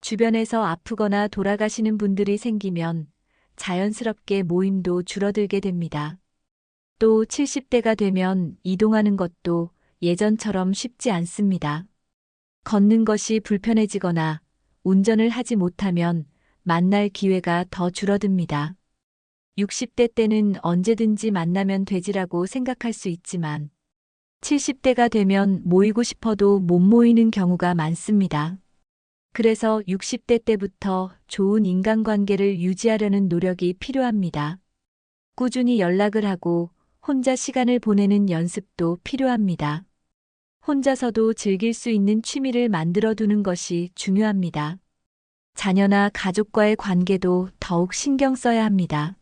Speaker 1: 주변에서 아프거나 돌아가시는 분들이 생기면 자연스럽게 모임도 줄어들게 됩니다. 또 70대가 되면 이동하는 것도 예전처럼 쉽지 않습니다. 걷는 것이 불편해지거나 운전을 하지 못하면 만날 기회가 더 줄어듭니다. 60대 때는 언제든지 만나면 되지라고 생각할 수 있지만 70대가 되면 모이고 싶어도 못 모이는 경우가 많습니다. 그래서 60대 때부터 좋은 인간관계를 유지하려는 노력이 필요합니다. 꾸준히 연락을 하고 혼자 시간을 보내는 연습도 필요합니다. 혼자서도 즐길 수 있는 취미를 만들어 두는 것이 중요합니다. 자녀나 가족과의 관계도 더욱 신경 써야 합니다.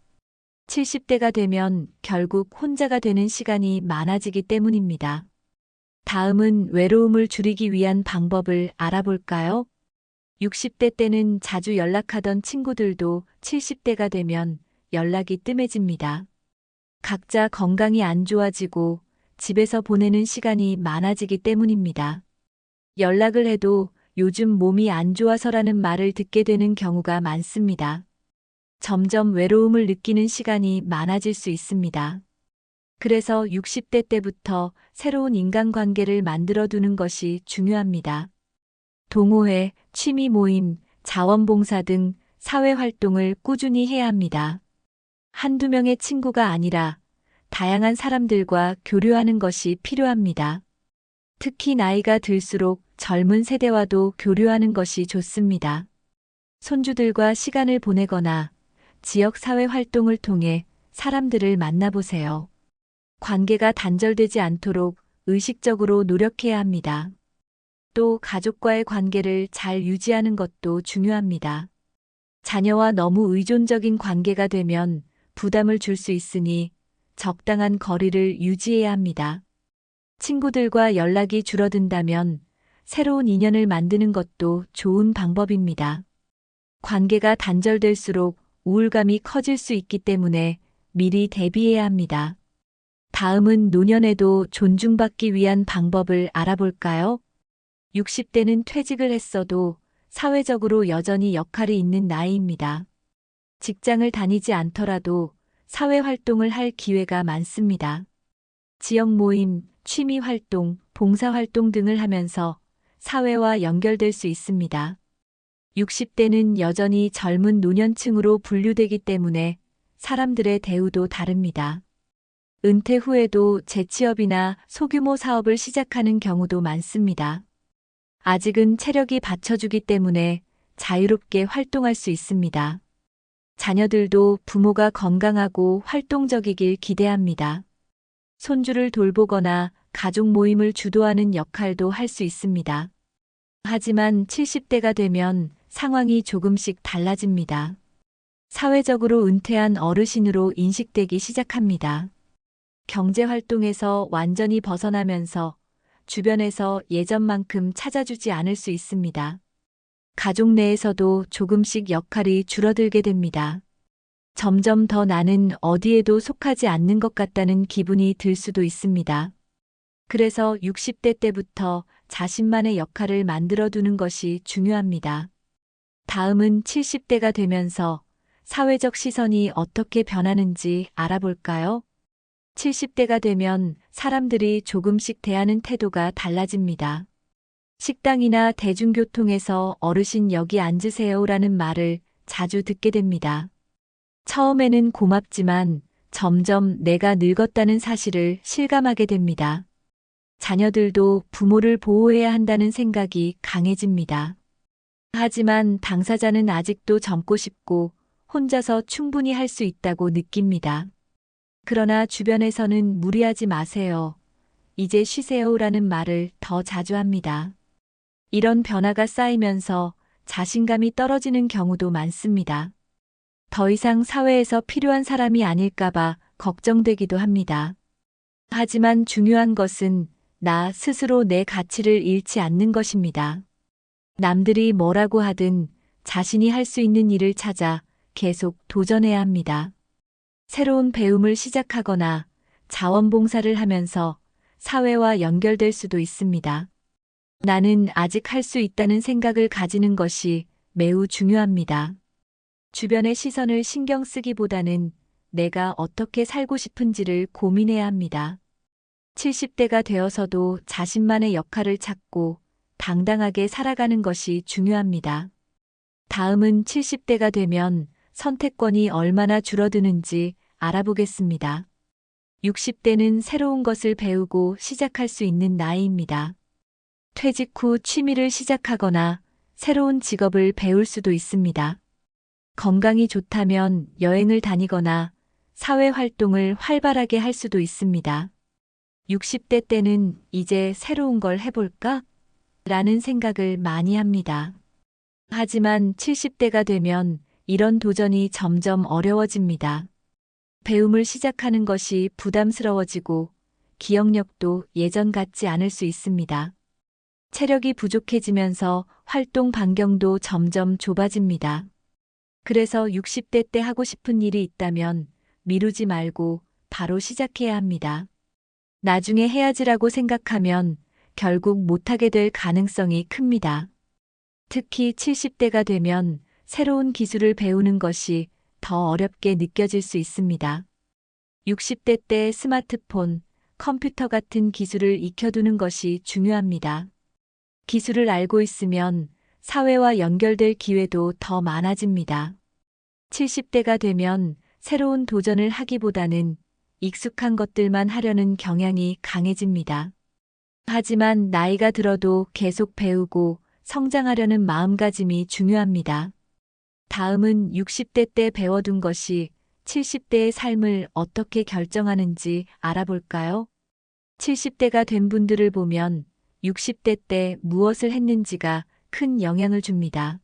Speaker 1: 70대가 되면 결국 혼자가 되는 시간이 많아지기 때문입니다. 다음은 외로움을 줄이기 위한 방법을 알아볼까요? 60대 때는 자주 연락하던 친구들도 70대가 되면 연락이 뜸해집니다. 각자 건강이 안 좋아지고 집에서 보내는 시간이 많아지기 때문입니다. 연락을 해도 요즘 몸이 안 좋아서라는 말을 듣게 되는 경우가 많습니다. 점점 외로움을 느끼는 시간이 많아질 수 있습니다. 그래서 60대 때부터 새로운 인간관계를 만들어 두는 것이 중요합니다. 동호회, 취미 모임, 자원봉사 등 사회활동을 꾸준히 해야 합니다. 한두 명의 친구가 아니라 다양한 사람들과 교류하는 것이 필요합니다. 특히 나이가 들수록 젊은 세대와도 교류하는 것이 좋습니다. 손주들과 시간을 보내거나 지역 사회 활동을 통해 사람들을 만나보세요. 관계가 단절되지 않도록 의식적으로 노력해야 합니다. 또 가족과의 관계를 잘 유지하는 것도 중요합니다. 자녀와 너무 의존적인 관계가 되면 부담을 줄 수 있으니 적당한 거리를 유지해야 합니다. 친구들과 연락이 줄어든다면 새로운 인연을 만드는 것도 좋은 방법입니다. 관계가 단절될수록 우울감이 커질 수 있기 때문에 미리 대비해야 합니다. 다음은 노년에도 존중받기 위한 방법을 알아볼까요? 60대는 퇴직을 했어도 사회적으로 여전히 역할이 있는 나이입니다. 직장을 다니지 않더라도 사회 활동을 할 기회가 많습니다. 지역 모임, 취미 활동, 봉사 활동 등을 하면서 사회와 연결될 수 있습니다. 60대는 여전히 젊은 노년층으로 분류되기 때문에 사람들의 대우도 다릅니다. 은퇴 후에도 재취업이나 소규모 사업을 시작하는 경우도 많습니다. 아직은 체력이 받쳐주기 때문에 자유롭게 활동할 수 있습니다. 자녀들도 부모가 건강하고 활동적이길 기대합니다. 손주를 돌보거나 가족 모임을 주도하는 역할도 할 수 있습니다. 하지만 70대가 되면 상황이 조금씩 달라집니다. 사회적으로 은퇴한 어르신으로 인식되기 시작합니다. 경제 활동에서 완전히 벗어나면서 주변에서 예전만큼 찾아주지 않을 수 있습니다. 가족 내에서도 조금씩 역할이 줄어들게 됩니다. 점점 더 나는 어디에도 속하지 않는 것 같다는 기분이 들 수도 있습니다. 그래서 60대 때부터 자신만의 역할을 만들어 두는 것이 중요합니다. 다음은 70대가 되면서 사회적 시선이 어떻게 변하는지 알아볼까요? 70대가 되면 사람들이 조금씩 대하는 태도가 달라집니다. 식당이나 대중교통에서 어르신 여기 앉으세요라는 말을 자주 듣게 됩니다. 처음에는 고맙지만 점점 내가 늙었다는 사실을 실감하게 됩니다. 자녀들도 부모를 보호해야 한다는 생각이 강해집니다. 하지만 당사자는 아직도 젊고 싶고 혼자서 충분히 할 수 있다고 느낍니다. 그러나 주변에서는 무리하지 마세요. 이제 쉬세요라는 말을 더 자주 합니다. 이런 변화가 쌓이면서 자신감이 떨어지는 경우도 많습니다. 더 이상 사회에서 필요한 사람이 아닐까봐 걱정되기도 합니다. 하지만 중요한 것은 나 스스로 내 가치를 잃지 않는 것입니다. 남들이 뭐라고 하든 자신이 할 수 있는 일을 찾아 계속 도전해야 합니다. 새로운 배움을 시작하거나 자원봉사를 하면서 사회와 연결될 수도 있습니다. 나는 아직 할 수 있다는 생각을 가지는 것이 매우 중요합니다. 주변의 시선을 신경 쓰기보다는 내가 어떻게 살고 싶은지를 고민해야 합니다. 70대가 되어서도 자신만의 역할을 찾고 당당하게 살아가는 것이 중요합니다. 다음은 70대가 되면 선택권이 얼마나 줄어드는지 알아보겠습니다. 60대는 새로운 것을 배우고 시작할 수 있는 나이입니다. 퇴직 후 취미를 시작하거나 새로운 직업을 배울 수도 있습니다. 건강이 좋다면 여행을 다니거나 사회 활동을 활발하게 할 수도 있습니다. 60대 때는 이제 새로운 걸 해볼까? 라는 생각을 많이 합니다. 하지만 70대가 되면 이런 도전이 점점 어려워집니다. 배움을 시작하는 것이 부담스러워지고 기억력도 예전 같지 않을 수 있습니다. 체력이 부족해지면서 활동 반경도 점점 좁아집니다. 그래서 60대 때 하고 싶은 일이 있다면 미루지 말고 바로 시작해야 합니다. 나중에 해야지라고 생각하면 결국 못하게 될 가능성이 큽니다. 특히 70대가 되면 새로운 기술을 배우는 것이 더 어렵게 느껴질 수 있습니다. 60대 때 스마트폰, 컴퓨터 같은 기술을 익혀두는 것이 중요합니다. 기술을 알고 있으면 사회와 연결될 기회도 더 많아집니다. 70대가 되면 새로운 도전을 하기보다는 익숙한 것들만 하려는 경향이 강해집니다. 하지만 나이가 들어도 계속 배우고 성장하려는 마음가짐이 중요합니다. 다음은 60대 때 배워둔 것이 70대의 삶을 어떻게 결정하는지 알아볼까요? 70대가 된 분들을 보면 60대 때 무엇을 했는지가 큰 영향을 줍니다.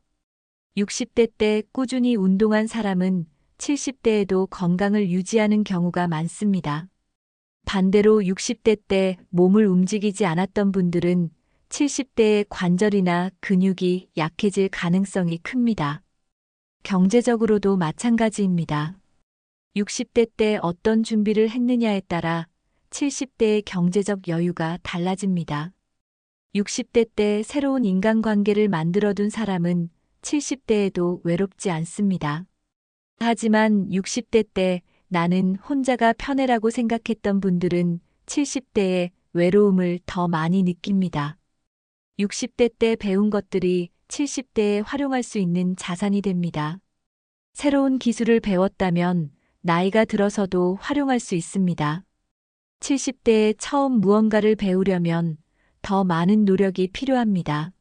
Speaker 1: 60대 때 꾸준히 운동한 사람은 70대에도 건강을 유지하는 경우가 많습니다. 반대로 60대 때 몸을 움직이지 않았던 분들은 70대의 관절이나 근육이 약해질 가능성이 큽니다. 경제적으로도 마찬가지입니다. 60대 때 어떤 준비를 했느냐에 따라 70대의 경제적 여유가 달라집니다. 60대 때 새로운 인간관계를 만들어둔 사람은 70대에도 외롭지 않습니다. 하지만 60대 때 나는 혼자가 편해라고 생각했던 분들은 70대에 외로움을 더 많이 느낍니다. 60대 때 배운 것들이 70대에 활용할 수 있는 자산이 됩니다. 새로운 기술을 배웠다면 나이가 들어서도 활용할 수 있습니다. 70대에 처음 무언가를 배우려면 더 많은 노력이 필요합니다.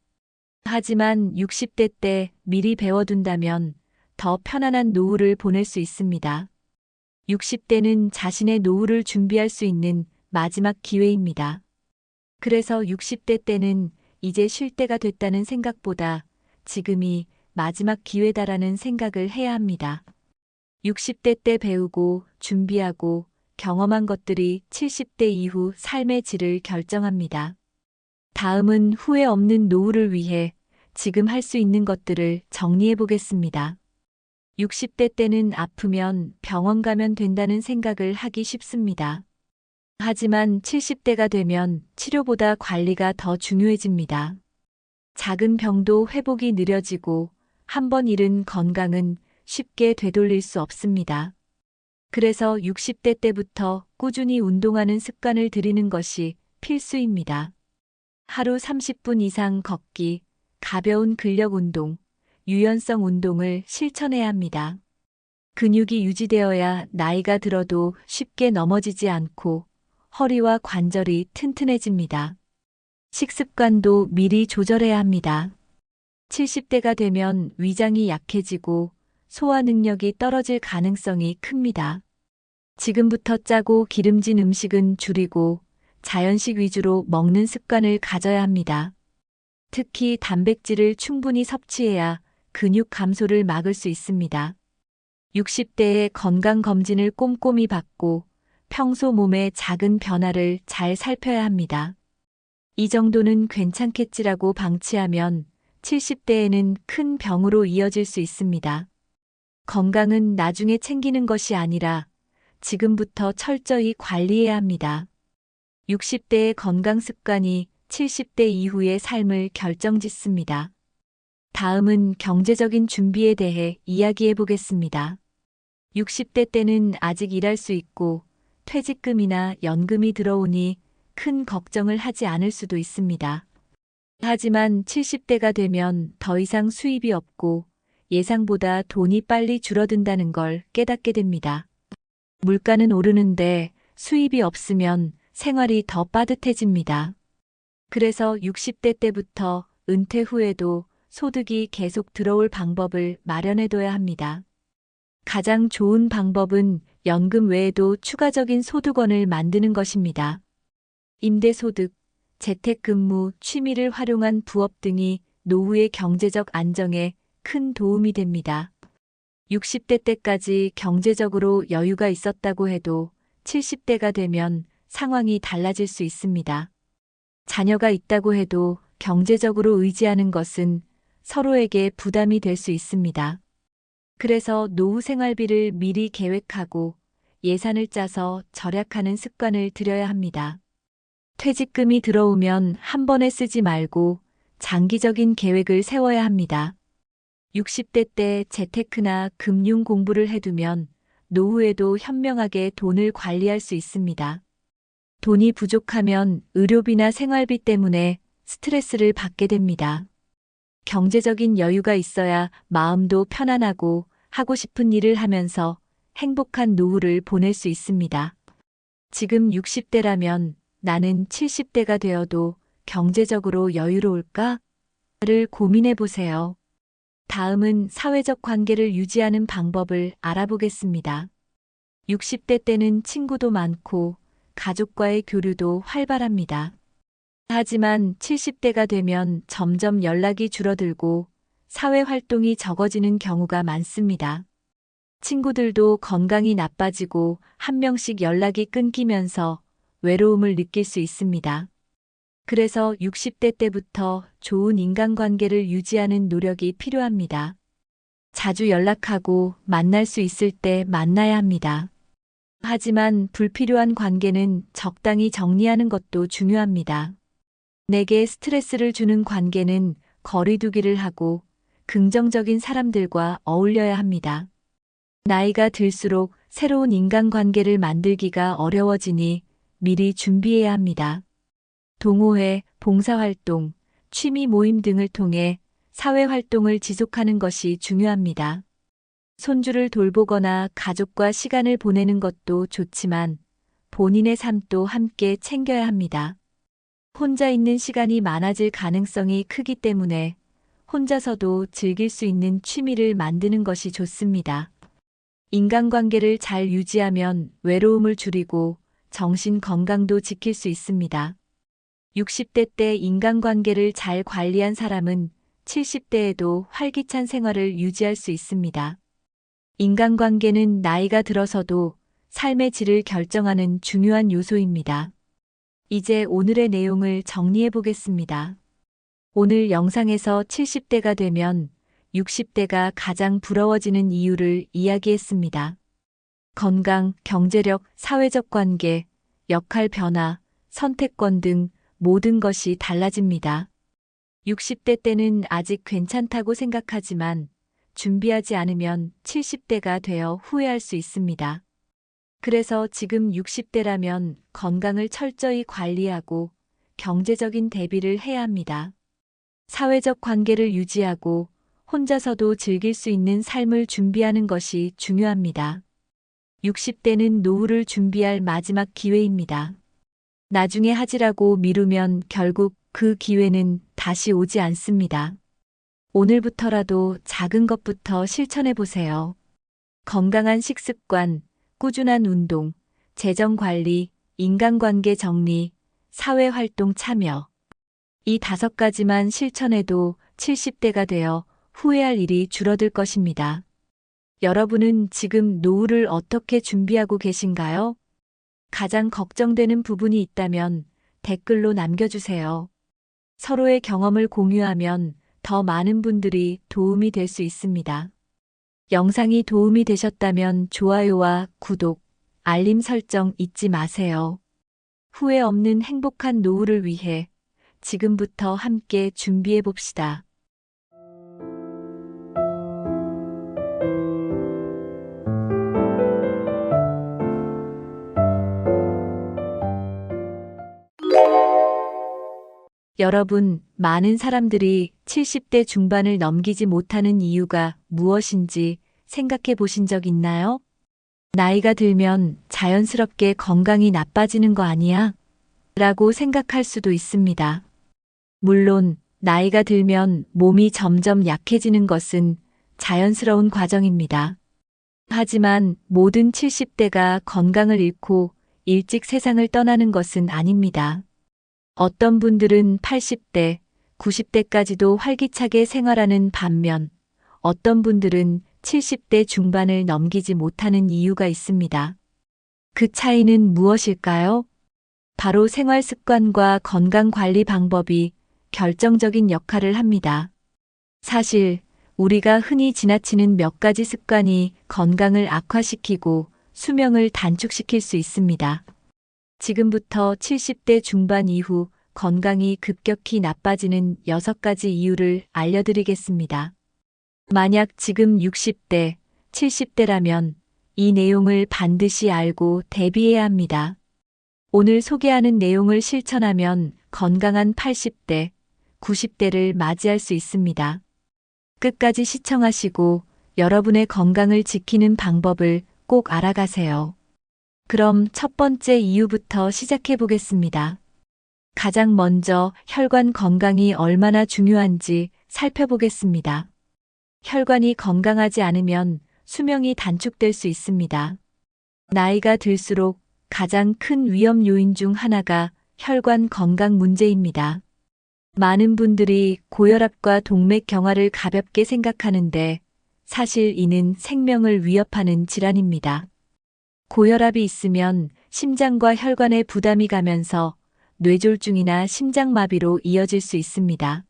Speaker 1: 하지만 60대 때 미리 배워둔다면 더 편안한 노후를 보낼 수 있습니다. 60대는 자신의 노후를 준비할 수 있는 마지막 기회입니다. 그래서 60대 때는 이제 쉴 때가 됐다는 생각보다 지금이 마지막 기회다라는 생각을 해야 합니다. 60대 때 배우고 준비하고 경험한 것들이 70대 이후 삶의 질을 결정합니다. 다음은 후회 없는 노후를 위해 지금 할 수 있는 것들을 정리해 보겠습니다. 60대 때는 아프면 병원 가면 된다는 생각을 하기 쉽습니다. 하지만 70대가 되면 치료보다 관리가 더 중요해집니다. 작은 병도 회복이 느려지고 한 번 잃은 건강은 쉽게 되돌릴 수 없습니다. 그래서 60대 때부터 꾸준히 운동하는 습관을 들이는 것이 필수입니다. 하루 30분 이상 걷기, 가벼운 근력 운동, 유연성 운동을 실천해야 합니다. 근육이 유지되어야 나이가 들어도 쉽게 넘어지지 않고 허리와 관절이 튼튼해집니다. 식습관도 미리 조절해야 합니다. 70대가 되면 위장이 약해지고 소화 능력이 떨어질 가능성이 큽니다. 지금부터 짜고 기름진 음식은 줄이고 자연식 위주로 먹는 습관을 가져야 합니다. 특히 단백질을 충분히 섭취해야 근육 감소를 막을 수 있습니다. 60대의 건강검진을 꼼꼼히 받고 평소 몸의 작은 변화를 잘 살펴야 합니다. 이 정도는 괜찮겠지라고 방치하면 70대에는 큰 병으로 이어질 수 있습니다. 건강은 나중에 챙기는 것이 아니라 지금부터 철저히 관리해야 합니다. 60대의 건강 습관이 70대 이후의 삶을 결정짓습니다. 다음은 경제적인 준비에 대해 이야기해 보겠습니다. 60대 때는 아직 일할 수 있고 퇴직금이나 연금이 들어오니 큰 걱정을 하지 않을 수도 있습니다. 하지만 70대가 되면 더 이상 수입이 없고 예상보다 돈이 빨리 줄어든다는 걸 깨닫게 됩니다. 물가는 오르는데 수입이 없으면 생활이 더 빠듯해집니다. 그래서 60대 때부터 은퇴 후에도 소득이 계속 들어올 방법을 마련해둬야 합니다. 가장 좋은 방법은 연금 외에도 추가적인 소득원을 만드는 것입니다. 임대소득, 재택근무, 취미를 활용한 부업 등이 노후의 경제적 안정에 큰 도움이 됩니다. 60대 때까지 경제적으로 여유가 있었다고 해도 70대가 되면 상황이 달라질 수 있습니다. 자녀가 있다고 해도 경제적으로 의지하는 것은 서로에게 부담이 될 수 있습니다. 그래서 노후 생활비를 미리 계획하고 예산을 짜서 절약하는 습관을 들여야 합니다. 퇴직금이 들어오면 한 번에 쓰지 말고 장기적인 계획을 세워야 합니다. 60대 때 재테크나 금융 공부를 해두면 노후에도 현명하게 돈을 관리할 수 있습니다. 돈이 부족하면 의료비나 생활비 때문에 스트레스를 받게 됩니다. 경제적인 여유가 있어야 마음도 편안하고 하고 싶은 일을 하면서 행복한 노후를 보낼 수 있습니다. 지금 60대라면 나는 70대가 되어도 경제적으로 여유로울까?를 고민해 보세요. 다음은 사회적 관계를 유지하는 방법을 알아보겠습니다. 60대 때는 친구도 많고 가족과의 교류도 활발합니다. 하지만 70대가 되면 점점 연락이 줄어들고 사회 활동이 적어지는 경우가 많습니다. 친구들도 건강이 나빠지고 한 명씩 연락이 끊기면서 외로움을 느낄 수 있습니다. 그래서 60대 때부터 좋은 인간관계를 유지하는 노력이 필요합니다. 자주 연락하고 만날 수 있을 때 만나야 합니다. 하지만 불필요한 관계는 적당히 정리하는 것도 중요합니다. 내게 스트레스를 주는 관계는 거리두기를 하고 긍정적인 사람들과 어울려야 합니다. 나이가 들수록 새로운 인간관계를 만들기가 어려워지니 미리 준비해야 합니다. 동호회, 봉사활동, 취미 모임 등을 통해 사회활동을 지속하는 것이 중요합니다. 손주를 돌보거나 가족과 시간을 보내는 것도 좋지만 본인의 삶도 함께 챙겨야 합니다. 혼자 있는 시간이 많아질 가능성이 크기 때문에 혼자서도 즐길 수 있는 취미를 만드는 것이 좋습니다. 인간관계를 잘 유지하면 외로움을 줄이고 정신 건강도 지킬 수 있습니다. 60대 때 인간관계를 잘 관리한 사람은 70대에도 활기찬 생활을 유지할 수 있습니다. 인간관계는 나이가 들어서도 삶의 질을 결정하는 중요한 요소입니다. 이제 오늘의 내용을 정리해 보겠습니다. 오늘 영상에서 70대가 되면 60대가 가장 부러워지는 이유를 이야기했습니다. 건강, 경제력, 사회적 관계, 역할 변화, 선택권 등 모든 것이 달라집니다. 60대 때는 아직 괜찮다고 생각하지만 준비하지 않으면 70대가 되어 후회할 수 있습니다. 그래서 지금 60대라면 건강을 철저히 관리하고 경제적인 대비를 해야 합니다. 사회적 관계를 유지하고 혼자서도 즐길 수 있는 삶을 준비하는 것이 중요합니다. 60대는 노후를 준비할 마지막 기회입니다. 나중에 하지라고 미루면 결국 그 기회는 다시 오지 않습니다. 오늘부터라도 작은 것부터 실천해 보세요. 건강한 식습관, 꾸준한 운동, 재정 관리, 인간관계 정리, 사회활동 참여. 이 5가지만 실천해도 70대가 되어 후회할 일이 줄어들 것입니다. 여러분은 지금 노후를 어떻게 준비하고 계신가요? 가장 걱정되는 부분이 있다면 댓글로 남겨주세요. 서로의 경험을 공유하면 더 많은 분들이 도움이 될 수 있습니다. 영상이 도움이 되셨다면 좋아요와 구독, 알림 설정 잊지 마세요. 후회 없는 행복한 노후를 위해 지금부터 함께 준비해 봅시다. 여러분, 많은 사람들이 70대 중반을 넘기지 못하는 이유가 무엇인지 생각해 보신 적 있나요? 나이가 들면 자연스럽게 건강이 나빠지는 거 아니야? 라고 생각할 수도 있습니다. 물론, 나이가 들면 몸이 점점 약해지는 것은 자연스러운 과정입니다. 하지만 모든 70대가 건강을 잃고 일찍 세상을 떠나는 것은 아닙니다. 어떤 분들은 80대, 90대까지도 활기차게 생활하는 반면 어떤 분들은 70대 중반을 넘기지 못하는 이유가 있습니다. 그 차이는 무엇일까요? 바로 생활 습관과 건강 관리 방법이 결정적인 역할을 합니다. 사실 우리가 흔히 지나치는 몇 가지 습관이 건강을 악화시키고 수명을 단축시킬 수 있습니다. 지금부터 70대 중반 이후 건강이 급격히 나빠지는 6가지 이유를 알려드리겠습니다. 만약 지금 60대, 70대라면 이 내용을 반드시 알고 대비해야 합니다. 오늘 소개하는 내용을 실천하면 건강한 80대, 90대를 맞이할 수 있습니다. 끝까지 시청하시고 여러분의 건강을 지키는 방법을 꼭 알아가세요. 그럼 첫 번째 이유부터 시작해 보겠습니다. 가장 먼저 혈관 건강이 얼마나 중요한지 살펴보겠습니다. 혈관이 건강하지 않으면 수명이 단축될 수 있습니다. 나이가 들수록 가장 큰 위험 요인 중 하나가 혈관 건강 문제입니다. 많은 분들이 고혈압과 동맥경화를 가볍게 생각하는데 사실 이는 생명을 위협하는 질환입니다. 고혈압이 있으면 심장과 혈관에 부담이 가면서 뇌졸중이나 심장마비로 이어질 수 있습니다.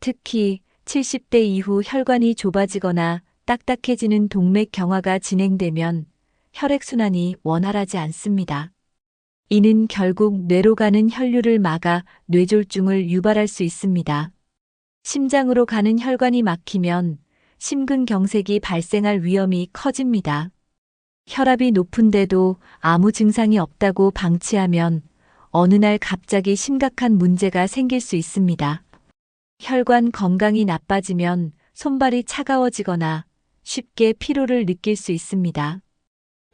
Speaker 1: 특히 70대 이후 혈관이 좁아지거나 딱딱해지는 동맥경화가 진행되면 혈액순환이 원활하지 않습니다. 이는 결국 뇌로 가는 혈류를 막아 뇌졸중을 유발할 수 있습니다. 심장으로 가는 혈관이 막히면 심근경색이 발생할 위험이 커집니다. 혈압이 높은데도 아무 증상이 없다고 방치하면 어느 날 갑자기 심각한 문제가 생길 수 있습니다. 혈관 건강이 나빠지면 손발이 차가워지거나 쉽게 피로를 느낄 수 있습니다.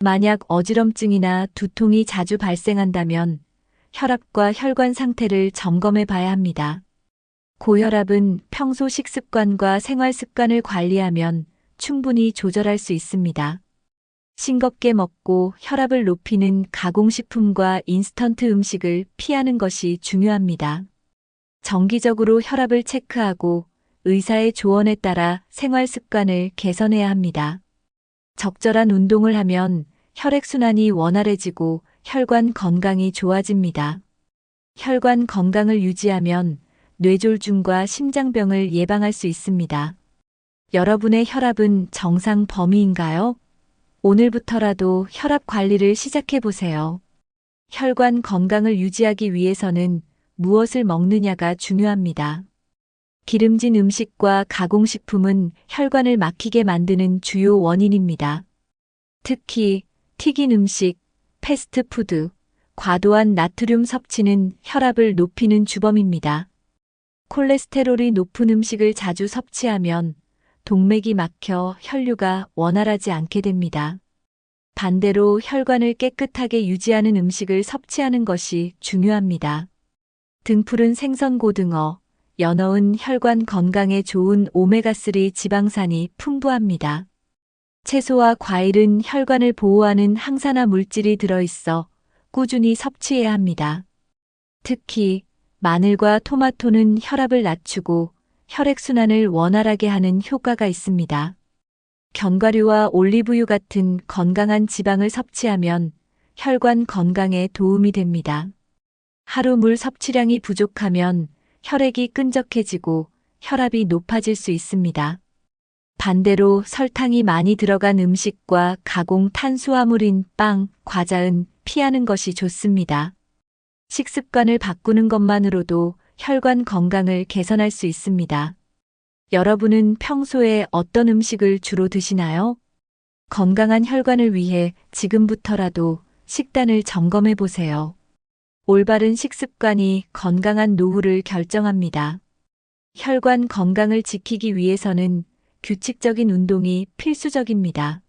Speaker 1: 만약 어지럼증이나 두통이 자주 발생한다면 혈압과 혈관 상태를 점검해 봐야 합니다. 고혈압은 평소 식습관과 생활 습관을 관리하면 충분히 조절할 수 있습니다. 싱겁게 먹고 혈압을 높이는 가공식품과 인스턴트 음식을 피하는 것이 중요합니다. 정기적으로 혈압을 체크하고 의사의 조언에 따라 생활 습관을 개선해야 합니다. 적절한 운동을 하면 혈액순환이 원활해지고 혈관 건강이 좋아집니다. 혈관 건강을 유지하면 뇌졸중과 심장병을 예방할 수 있습니다. 여러분의 혈압은 정상 범위인가요? 오늘부터라도 혈압 관리를 시작해 보세요. 혈관 건강을 유지하기 위해서는 무엇을 먹느냐가 중요합니다. 기름진 음식과 가공식품은 혈관을 막히게 만드는 주요 원인입니다. 특히 튀긴 음식, 패스트푸드, 과도한 나트륨 섭취는 혈압을 높이는 주범입니다. 콜레스테롤이 높은 음식을 자주 섭취하면 동맥이 막혀 혈류가 원활하지 않게 됩니다. 반대로 혈관을 깨끗하게 유지하는 음식을 섭취하는 것이 중요합니다. 등푸른 생선 고등어, 연어은 혈관 건강에 좋은 오메가3 지방산이 풍부합니다. 채소와 과일은 혈관을 보호하는 항산화 물질이 들어있어 꾸준히 섭취해야 합니다. 특히 마늘과 토마토는 혈압을 낮추고 혈액순환을 원활하게 하는 효과가 있습니다. 견과류와 올리브유 같은 건강한 지방을 섭취하면 혈관 건강에 도움이 됩니다. 하루 물 섭취량이 부족하면 혈액이 끈적해지고 혈압이 높아질 수 있습니다. 반대로 설탕이 많이 들어간 음식과 가공 탄수화물인 빵, 과자은 피하는 것이 좋습니다. 식습관을 바꾸는 것만으로도 혈관 건강을 개선할 수 있습니다. 여러분은 평소에 어떤 음식을 주로 드시나요? 건강한 혈관을 위해 지금부터라도 식단을 점검해 보세요. 올바른 식습관이 건강한 노후를 결정합니다. 혈관 건강을 지키기 위해서는 규칙적인 운동이 필수적입니다.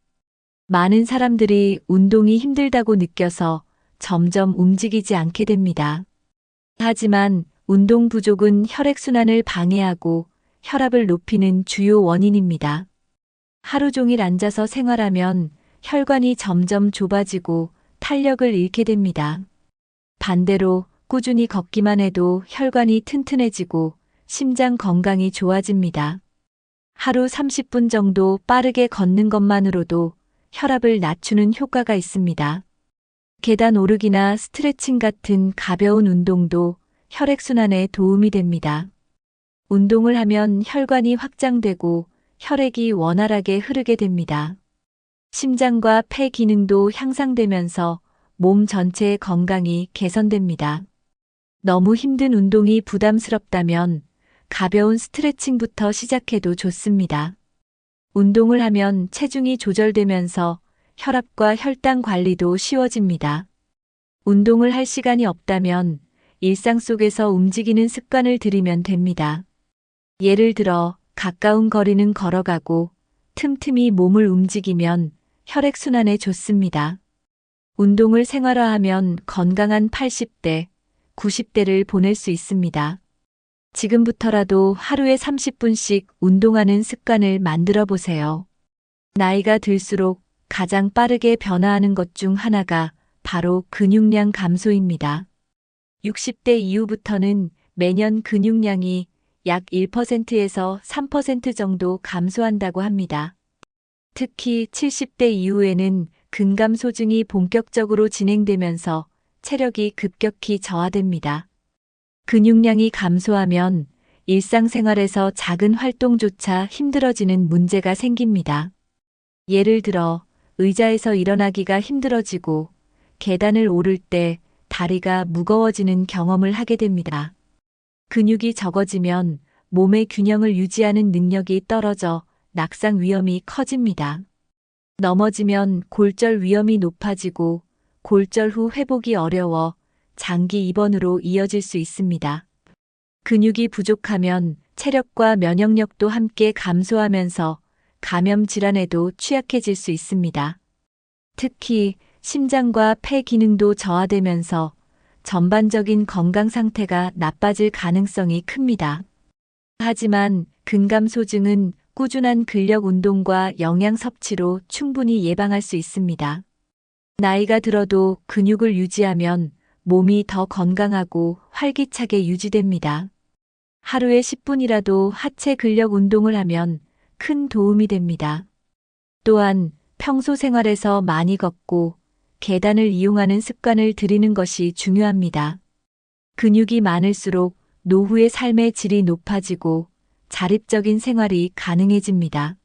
Speaker 1: 많은 사람들이 운동이 힘들다고 느껴서 점점 움직이지 않게 됩니다. 하지만 운동 부족은 혈액순환을 방해하고 혈압을 높이는 주요 원인입니다. 하루 종일 앉아서 생활하면 혈관이 점점 좁아지고 탄력을 잃게 됩니다. 반대로 꾸준히 걷기만 해도 혈관이 튼튼해지고 심장 건강이 좋아집니다. 하루 30분 정도 빠르게 걷는 것만으로도 혈압을 낮추는 효과가 있습니다. 계단 오르기나 스트레칭 같은 가벼운 운동도 혈액순환에 도움이 됩니다. 운동을 하면 혈관이 확장되고 혈액이 원활하게 흐르게 됩니다. 심장과 폐 기능도 향상되면서 몸 전체의 건강이 개선됩니다. 너무 힘든 운동이 부담스럽다면 가벼운 스트레칭부터 시작해도 좋습니다. 운동을 하면 체중이 조절되면서 혈압과 혈당 관리도 쉬워집니다. 운동을 할 시간이 없다면 일상 속에서 움직이는 습관을 들이면 됩니다. 예를 들어 가까운 거리는 걸어가고 틈틈이 몸을 움직이면 혈액순환에 좋습니다. 운동을 생활화하면 건강한 80대, 90대를 보낼 수 있습니다. 지금부터라도 하루에 30분씩 운동하는 습관을 만들어 보세요. 나이가 들수록 가장 빠르게 변화하는 것 중 하나가 바로 근육량 감소입니다. 60대 이후부터는 매년 근육량이 약 1%에서 3% 정도 감소한다고 합니다. 특히 70대 이후에는 근감 소증이 본격적으로 진행되면서 체력이 급격히 저하됩니다. 근육량이 감소하면 일상생활에서 작은 활동조차 힘들어지는 문제가 생깁니다. 예를 들어 의자에서 일어나기가 힘들어지고 계단을 오를 때 다리가 무거워지는 경험을 하게 됩니다. 근육이 적어지면 몸의 균형을 유지하는 능력이 떨어져 낙상 위험이 커집니다. 넘어지면 골절 위험이 높아지고 골절 후 회복이 어려워 장기 입원으로 이어질 수 있습니다. 근육이 부족하면 체력과 면역력도 함께 감소하면서 감염 질환에도 취약해질 수 있습니다. 특히 심장과 폐 기능도 저하되면서 전반적인 건강 상태가 나빠질 가능성이 큽니다. 하지만 근감 소증은 꾸준한 근력 운동과 영양 섭취로 충분히 예방할 수 있습니다. 나이가 들어도 근육을 유지하면 몸이 더 건강하고 활기차게 유지됩니다. 하루에 10분이라도 하체 근력 운동을 하면 큰 도움이 됩니다. 또한 평소 생활에서 많이 걷고 계단을 이용하는 습관을 들이는 것이 중요합니다. 근육이 많을수록 노후의 삶의 질이 높아지고 자립적인 생활이 가능해집니다.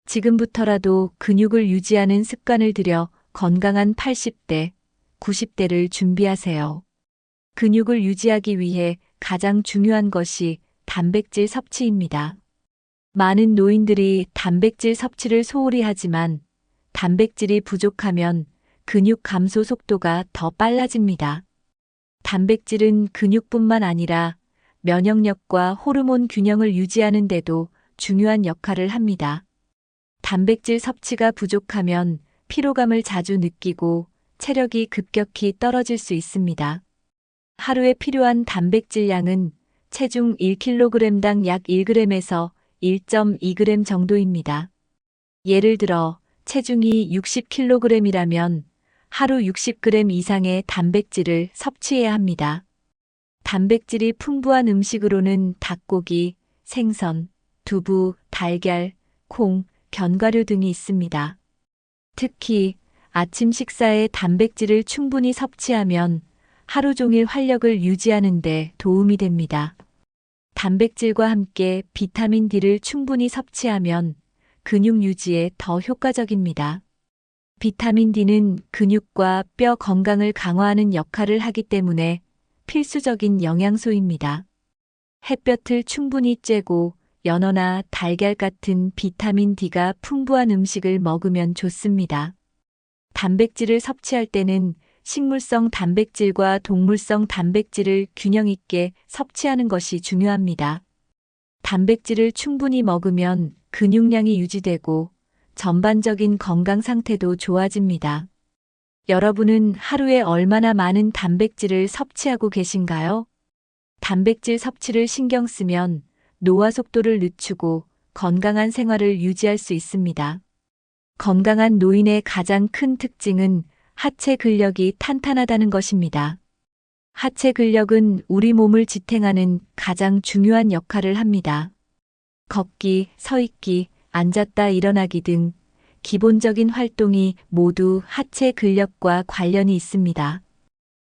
Speaker 1: 지금부터라도 근육을 유지하는 습관을 들여 건강한 80대, 90대를 준비하세요. 근육을 유지하기 위해 가장 중요한 것이 단백질 섭취입니다. 많은 노인들이 단백질 섭취를 소홀히 하지만 단백질이 부족하면 근육 감소 속도가 더 빨라집니다. 단백질은 근육뿐만 아니라 면역력과 호르몬 균형을 유지하는 데도 중요한 역할을 합니다. 단백질 섭취가 부족하면 피로감을 자주 느끼고 체력이 급격히 떨어질 수 있습니다. 하루에 필요한 단백질 양은 체중 1kg당 약 1g에서 1.2g 정도입니다. 예를 들어 체중이 60kg이라면 하루 60g 이상의 단백질을 섭취해야 합니다. 단백질이 풍부한 음식으로는 닭고기, 생선, 두부, 달걀, 콩, 견과류 등이 있습니다. 특히 아침 식사에 단백질을 충분히 섭취하면 하루 종일 활력을 유지하는 데 도움이 됩니다. 단백질과 함께 비타민 D를 충분히 섭취하면 근육 유지에 더 효과적입니다. 비타민 D는 근육과 뼈 건강을 강화하는 역할을 하기 때문에 필수적인 영양소입니다. 햇볕을 충분히 쬐고 연어나 달걀 같은 비타민 D가 풍부한 음식을 먹으면 좋습니다. 단백질을 섭취할 때는 식물성 단백질과 동물성 단백질을 균형 있게 섭취하는 것이 중요합니다. 단백질을 충분히 먹으면 근육량이 유지되고 전반적인 건강 상태도 좋아집니다. 여러분은 하루에 얼마나 많은 단백질을 섭취하고 계신가요? 단백질 섭취를 신경 쓰면 노화 속도를 늦추고 건강한 생활을 유지할 수 있습니다. 건강한 노인의 가장 큰 특징은 하체 근력이 탄탄하다는 것입니다. 하체 근력은 우리 몸을 지탱하는 가장 중요한 역할을 합니다. 걷기, 서 있기, 앉았다 일어나기 등 기본적인 활동이 모두 하체 근력과 관련이 있습니다.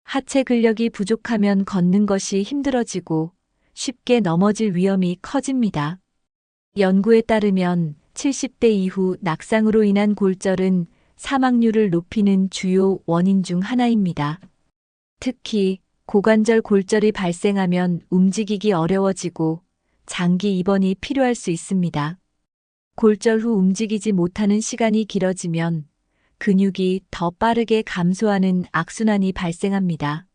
Speaker 1: 하체 근력이 부족하면 걷는 것이 힘들어지고 쉽게 넘어질 위험이 커집니다. 연구에 따르면 70대 이후 낙상으로 인한 골절은 사망률을 높이는 주요 원인 중 하나입니다. 특히 고관절 골절이 발생하면 움직이기 어려워지고 장기 입원이 필요할 수 있습니다. 골절 후 움직이지 못하는 시간이 길어지면 근육이 더 빠르게 감소하는 악순환이 발생합니다.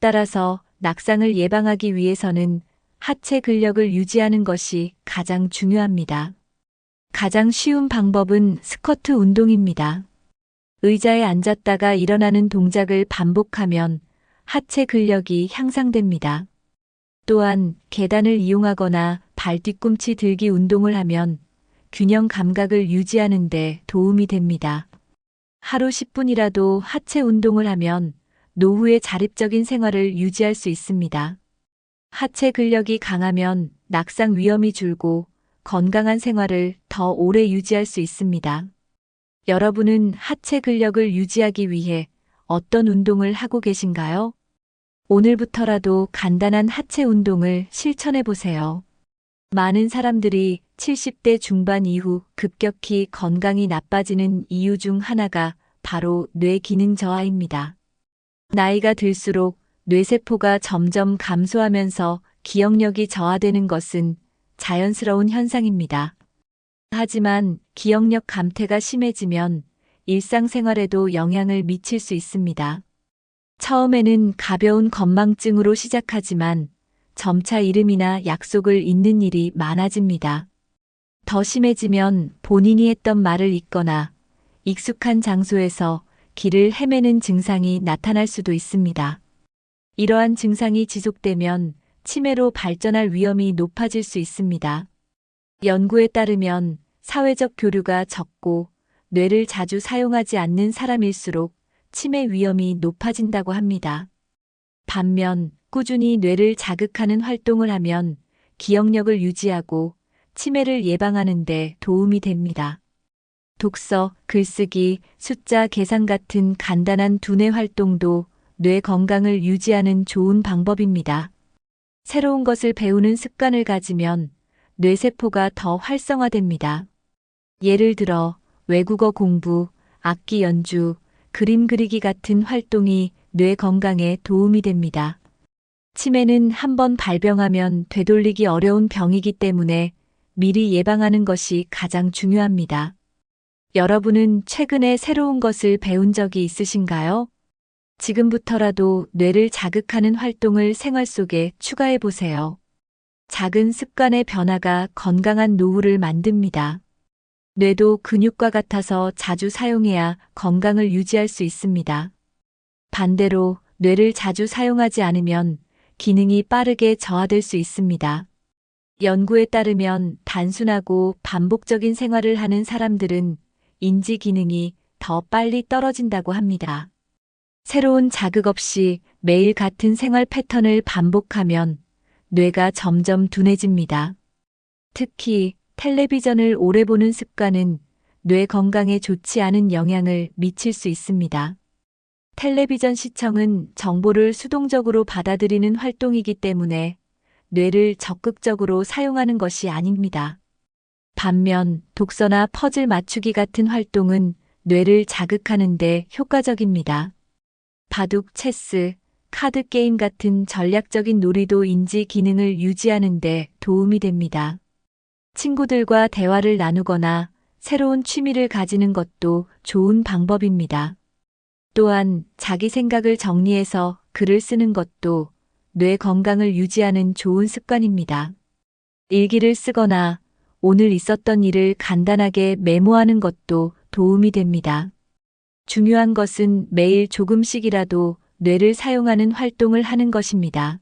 Speaker 1: 따라서 낙상을 예방하기 위해서는 하체 근력을 유지하는 것이 가장 중요합니다. 가장 쉬운 방법은 스쿼트 운동입니다. 의자에 앉았다가 일어나는 동작을 반복하면 하체 근력이 향상됩니다. 또한 계단을 이용하거나 발 뒤꿈치 들기 운동을 하면 균형 감각을 유지하는 데 도움이 됩니다. 하루 10분이라도 하체 운동을 하면 노후의 자립적인 생활을 유지할 수 있습니다. 하체 근력이 강하면 낙상 위험이 줄고 건강한 생활을 더 오래 유지할 수 있습니다. 여러분은 하체 근력을 유지하기 위해 어떤 운동을 하고 계신가요? 오늘부터라도 간단한 하체 운동을 실천해 보세요. 많은 사람들이 70대 중반 이후 급격히 건강이 나빠지는 이유 중 하나가 바로 뇌 기능 저하입니다. 나이가 들수록 뇌세포가 점점 감소하면서 기억력이 저하되는 것은 자연스러운 현상입니다. 하지만 기억력 감퇴가 심해지면 일상생활에도 영향을 미칠 수 있습니다. 처음에는 가벼운 건망증으로 시작하지만 점차 이름이나 약속을 잊는 일이 많아집니다. 더 심해지면 본인이 했던 말을 잊거나 익숙한 장소에서 길을 헤매는 증상이 나타날 수도 있습니다. 이러한 증상이 지속되면 치매로 발전할 위험이 높아질 수 있습니다. 연구에 따르면 사회적 교류가 적고 뇌를 자주 사용하지 않는 사람일수록 치매 위험이 높아진다고 합니다. 반면 꾸준히 뇌를 자극하는 활동을 하면 기억력을 유지하고 치매를 예방하는 데 도움이 됩니다. 독서, 글쓰기, 숫자 계산 같은 간단한 두뇌 활동도 뇌 건강을 유지하는 좋은 방법입니다. 새로운 것을 배우는 습관을 가지면 뇌세포가 더 활성화됩니다. 예를 들어 외국어 공부, 악기 연주, 그림 그리기 같은 활동이 뇌 건강에 도움이 됩니다. 치매는 한번 발병하면 되돌리기 어려운 병이기 때문에 미리 예방하는 것이 가장 중요합니다. 여러분은 최근에 새로운 것을 배운 적이 있으신가요? 지금부터라도 뇌를 자극하는 활동을 생활 속에 추가해 보세요. 작은 습관의 변화가 건강한 노후를 만듭니다. 뇌도 근육과 같아서 자주 사용해야 건강을 유지할 수 있습니다. 반대로 뇌를 자주 사용하지 않으면 기능이 빠르게 저하될 수 있습니다. 연구에 따르면 단순하고 반복적인 생활을 하는 사람들은 인지 기능이 더 빨리 떨어진다고 합니다. 새로운 자극 없이 매일 같은 생활 패턴을 반복하면 뇌가 점점 둔해집니다. 특히 텔레비전을 오래 보는 습관은 뇌 건강에 좋지 않은 영향을 미칠 수 있습니다. 텔레비전 시청은 정보를 수동적으로 받아들이는 활동이기 때문에 뇌를 적극적으로 사용하는 것이 아닙니다. 반면 독서나 퍼즐 맞추기 같은 활동은 뇌를 자극하는 데 효과적입니다. 바둑, 체스, 카드 게임 같은 전략적인 놀이도 인지 기능을 유지하는 데 도움이 됩니다. 친구들과 대화를 나누거나 새로운 취미를 가지는 것도 좋은 방법입니다. 또한 자기 생각을 정리해서 글을 쓰는 것도 뇌 건강을 유지하는 좋은 습관입니다. 일기를 쓰거나 오늘 있었던 일을 간단하게 메모하는 것도 도움이 됩니다. 중요한 것은 매일 조금씩이라도 뇌를 사용하는 활동을 하는 것입니다.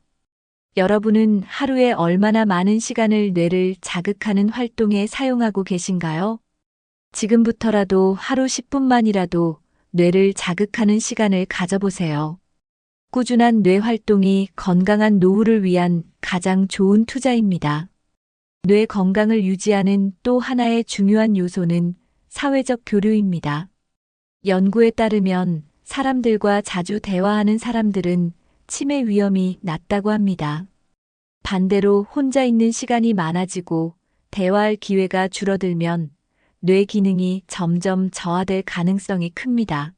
Speaker 1: 여러분은 하루에 얼마나 많은 시간을 뇌를 자극하는 활동에 사용하고 계신가요? 지금부터라도 하루 10분만이라도 뇌를 자극하는 시간을 가져보세요. 꾸준한 뇌 활동이 건강한 노후를 위한 가장 좋은 투자입니다. 뇌 건강을 유지하는 또 하나의 중요한 요소는 사회적 교류입니다. 연구에 따르면 사람들과 자주 대화하는 사람들은 치매 위험이 낮다고 합니다. 반대로 혼자 있는 시간이 많아지고 대화할 기회가 줄어들면 뇌 기능이 점점 저하될 가능성이 큽니다.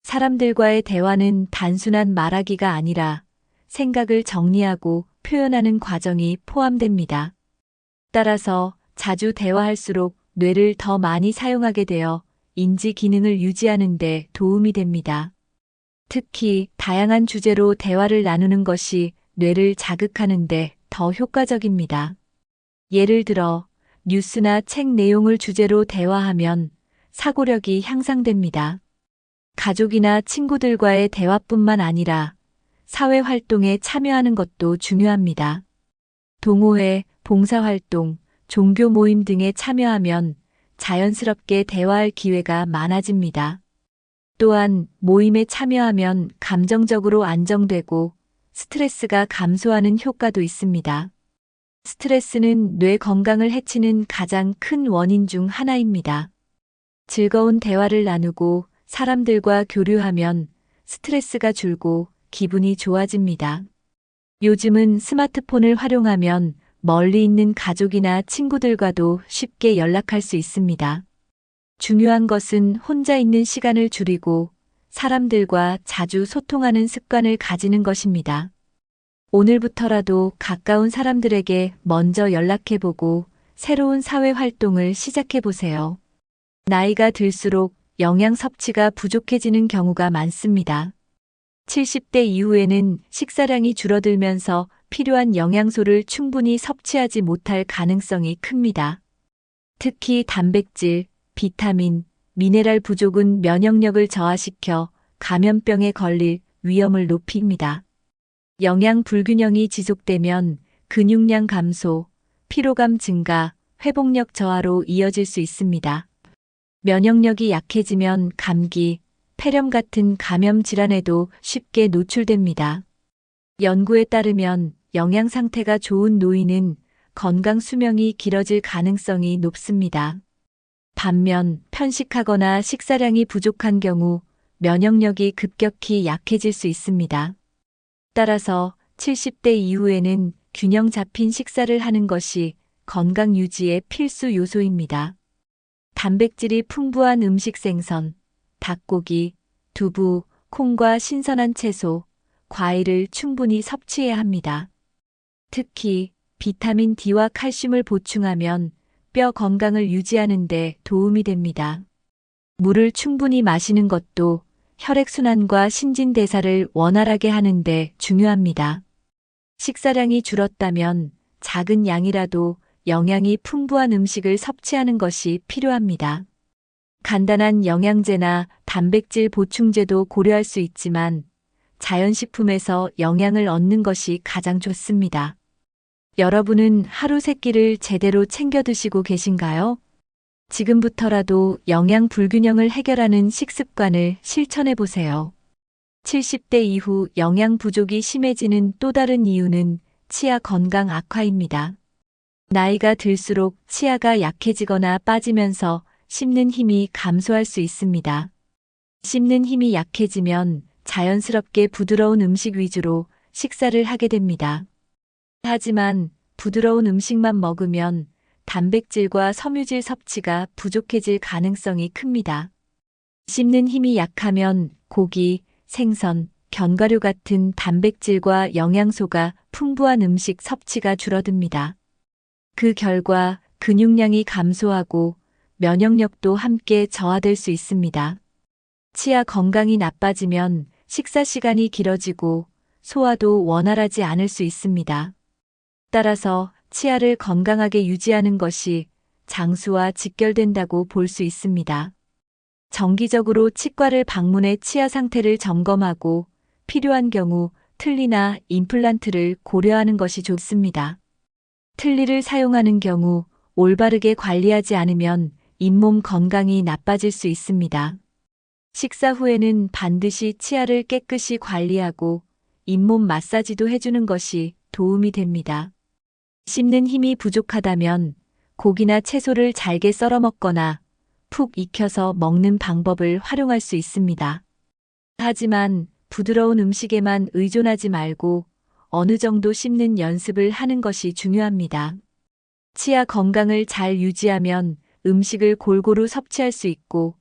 Speaker 1: 사람들과의 대화는 단순한 말하기가 아니라 생각을 정리하고 표현하는 과정이 포함됩니다. 따라서 자주 대화할수록 뇌를 더 많이 사용하게 되어 인지 기능을 유지하는 데 도움이 됩니다. 특히 다양한 주제로 대화를 나누는 것이 뇌를 자극하는 데 더 효과적입니다. 예를 들어 뉴스나 책 내용을 주제로 대화하면 사고력이 향상됩니다. 가족이나 친구들과의 대화뿐만 아니라 사회 활동에 참여하는 것도 중요합니다. 동호회, 봉사활동, 종교 모임 등에 참여하면 자연스럽게 대화할 기회가 많아집니다. 또한 모임에 참여하면 감정적으로 안정되고 스트레스가 감소하는 효과도 있습니다. 스트레스는 뇌 건강을 해치는 가장 큰 원인 중 하나입니다. 즐거운 대화를 나누고 사람들과 교류하면 스트레스가 줄고 기분이 좋아집니다. 요즘은 스마트폰을 활용하면 멀리 있는 가족이나 친구들과도 쉽게 연락할 수 있습니다. 중요한 것은 혼자 있는 시간을 줄이고 사람들과 자주 소통하는 습관을 가지는 것입니다. 오늘부터라도 가까운 사람들에게 먼저 연락해보고 새로운 사회 활동을 시작해보세요. 나이가 들수록 영양 섭취가 부족해지는 경우가 많습니다. 70대 이후에는 식사량이 줄어들면서 필요한 영양소를 충분히 섭취하지 못할 가능성이 큽니다. 특히 단백질, 비타민, 미네랄 부족은 면역력을 저하시켜 감염병에 걸릴 위험을 높입니다. 영양 불균형이 지속되면 근육량 감소, 피로감 증가, 회복력 저하로 이어질 수 있습니다. 면역력이 약해지면 감기, 폐렴 같은 감염 질환에도 쉽게 노출됩니다. 연구에 따르면 영양 상태가 좋은 노인은 건강 수명이 길어질 가능성이 높습니다. 반면 편식하거나 식사량이 부족한 경우 면역력이 급격히 약해질 수 있습니다. 따라서 70대 이후에는 균형 잡힌 식사를 하는 것이 건강 유지의 필수 요소입니다. 단백질이 풍부한 음식 생선, 닭고기, 두부, 콩과 신선한 채소, 과일을 충분히 섭취해야 합니다. 특히 비타민 D와 칼슘을 보충하면 뼈 건강을 유지하는 데 도움이 됩니다. 물을 충분히 마시는 것도 혈액순환과 신진대사를 원활하게 하는 데 중요합니다. 식사량이 줄었다면 작은 양이라도 영양이 풍부한 음식을 섭취하는 것이 필요합니다. 간단한 영양제나 단백질 보충제도 고려할 수 있지만 자연식품에서 영양을 얻는 것이 가장 좋습니다. 여러분은 하루 3끼를 제대로 챙겨 드시고 계신가요? 지금부터라도 영양 불균형을 해결하는 식습관을 실천해 보세요. 70대 이후 영양 부족이 심해지는 또 다른 이유는 치아 건강 악화입니다. 나이가 들수록 치아가 약해지거나 빠지면서 씹는 힘이 감소할 수 있습니다. 씹는 힘이 약해지면 자연스럽게 부드러운 음식 위주로 식사를 하게 됩니다. 하지만 부드러운 음식만 먹으면 단백질과 섬유질 섭취가 부족해질 가능성이 큽니다. 씹는 힘이 약하면 고기, 생선, 견과류 같은 단백질과 영양소가 풍부한 음식 섭취가 줄어듭니다. 그 결과 근육량이 감소하고 면역력도 함께 저하될 수 있습니다. 치아 건강이 나빠지면 식사 시간이 길어지고 소화도 원활하지 않을 수 있습니다. 따라서 치아를 건강하게 유지하는 것이 장수와 직결된다고 볼 수 있습니다. 정기적으로 치과를 방문해 치아 상태를 점검하고 필요한 경우 틀니나 임플란트를 고려하는 것이 좋습니다. 틀니를 사용하는 경우 올바르게 관리하지 않으면 잇몸 건강이 나빠질 수 있습니다. 식사 후에는 반드시 치아를 깨끗이 관리하고 잇몸 마사지도 해주는 것이 도움이 됩니다. 씹는 힘이 부족하다면 고기나 채소를 잘게 썰어 먹거나 푹 익혀서 먹는 방법을 활용할 수 있습니다. 하지만 부드러운 음식에만 의존하지 말고 어느 정도 씹는 연습을 하는 것이 중요합니다. 치아 건강을 잘 유지하면 음식을 골고루 섭취할 수 있고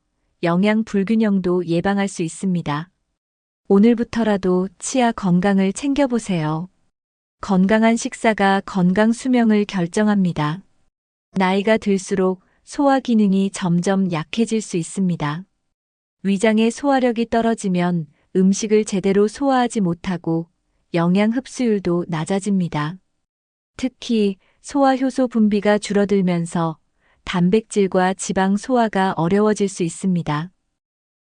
Speaker 1: 영양 불균형도 예방할 수 있습니다. 오늘부터라도 치아 건강을 챙겨보세요. 건강한 식사가 건강 수명을 결정합니다. 나이가 들수록 소화 기능이 점점 약해질 수 있습니다. 위장의 소화력이 떨어지면 음식을 제대로 소화하지 못하고 영양 흡수율도 낮아집니다. 특히 소화효소 분비가 줄어들면서 단백질과 지방 소화가 어려워질 수 있습니다.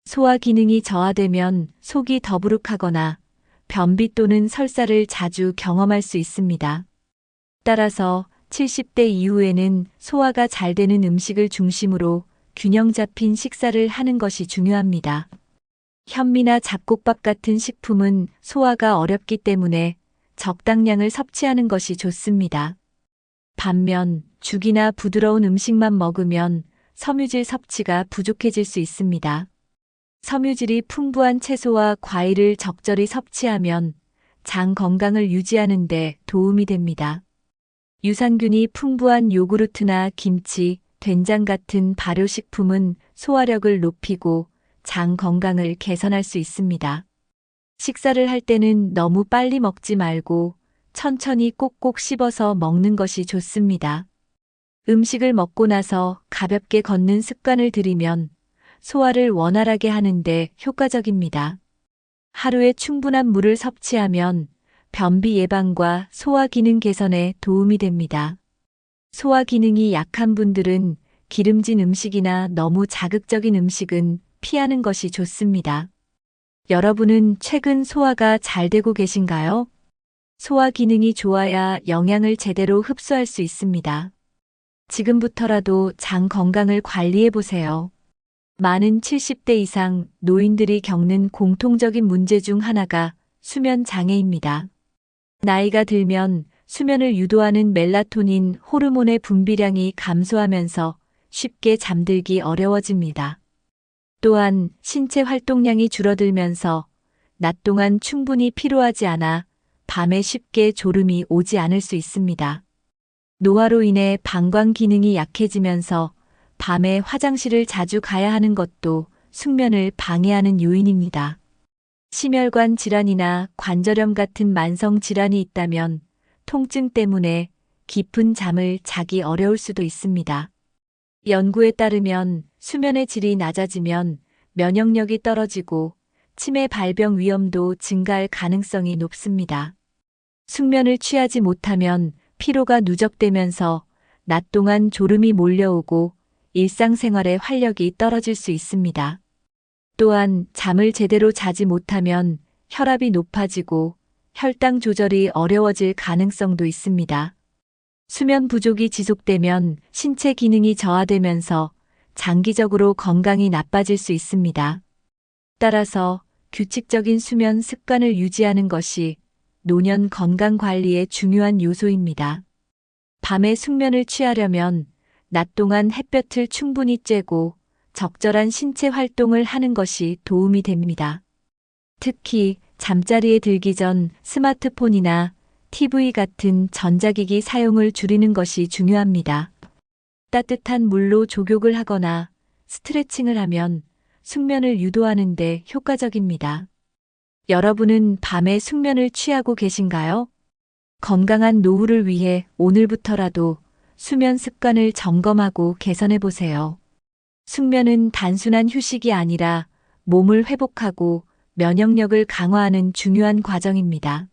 Speaker 1: 소화 기능이 저하되면 속이 더부룩하거나 변비 또는 설사를 자주 경험할 수 있습니다. 따라서 70대 이후에는 소화가 잘 되는 음식을 중심으로 균형 잡힌 식사를 하는 것이 중요합니다. 현미나 잡곡밥 같은 식품은 소화가 어렵기 때문에 적당량을 섭취하는 것이 좋습니다. 반면 죽이나 부드러운 음식만 먹으면 섬유질 섭취가 부족해질 수 있습니다. 섬유질이 풍부한 채소와 과일을 적절히 섭취하면 장 건강을 유지하는 데 도움이 됩니다. 유산균이 풍부한 요구르트나 김치, 된장 같은 발효식품은 소화력을 높이고 장 건강을 개선할 수 있습니다. 식사를 할 때는 너무 빨리 먹지 말고 천천히 꼭꼭 씹어서 먹는 것이 좋습니다. 음식을 먹고 나서 가볍게 걷는 습관을 들이면 소화를 원활하게 하는데 효과적입니다. 하루에 충분한 물을 섭취하면 변비 예방과 소화 기능 개선에 도움이 됩니다. 소화 기능이 약한 분들은 기름진 음식이나 너무 자극적인 음식은 피하는 것이 좋습니다. 여러분은 최근 소화가 잘 되고 계신가요? 소화 기능이 좋아야 영양을 제대로 흡수할 수 있습니다. 지금부터라도 장 건강을 관리해 보세요. 많은 70대 이상 노인들이 겪는 공통적인 문제 중 하나가 수면 장애입니다. 나이가 들면 수면을 유도하는 멜라토닌 호르몬의 분비량이 감소하면서 쉽게 잠들기 어려워집니다. 또한 신체 활동량이 줄어들면서 낮 동안 충분히 피로하지 않아 밤에 쉽게 졸음이 오지 않을 수 있습니다. 노화로 인해 방광 기능이 약해지면서 밤에 화장실을 자주 가야 하는 것도 숙면을 방해하는 요인입니다. 심혈관 질환이나 관절염 같은 만성 질환이 있다면 통증 때문에 깊은 잠을 자기 어려울 수도 있습니다. 연구에 따르면 수면의 질이 낮아지면 면역력이 떨어지고 치매 발병 위험도 증가할 가능성이 높습니다. 숙면을 취하지 못하면 피로가 누적되면서 낮 동안 졸음이 몰려오고 일상생활의 활력이 떨어질 수 있습니다. 또한 잠을 제대로 자지 못하면 혈압이 높아지고 혈당 조절이 어려워질 가능성도 있습니다. 수면 부족이 지속되면 신체 기능이 저하되면서 장기적으로 건강이 나빠질 수 있습니다. 따라서 규칙적인 수면 습관을 유지하는 것이 노년 건강 관리의 중요한 요소입니다. 밤에 숙면을 취하려면 낮 동안 햇볕을 충분히 쬐고 적절한 신체 활동을 하는 것이 도움이 됩니다. 특히 잠자리에 들기 전 스마트폰이나 TV 같은 전자기기 사용을 줄이는 것이 중요합니다. 따뜻한 물로 족욕을 하거나 스트레칭을 하면 숙면을 유도하는 데 효과적입니다. 여러분은 밤에 숙면을 취하고 계신가요? 건강한 노후를 위해 오늘부터라도 수면 습관을 점검하고 개선해 보세요. 숙면은 단순한 휴식이 아니라 몸을 회복하고 면역력을 강화하는 중요한 과정입니다.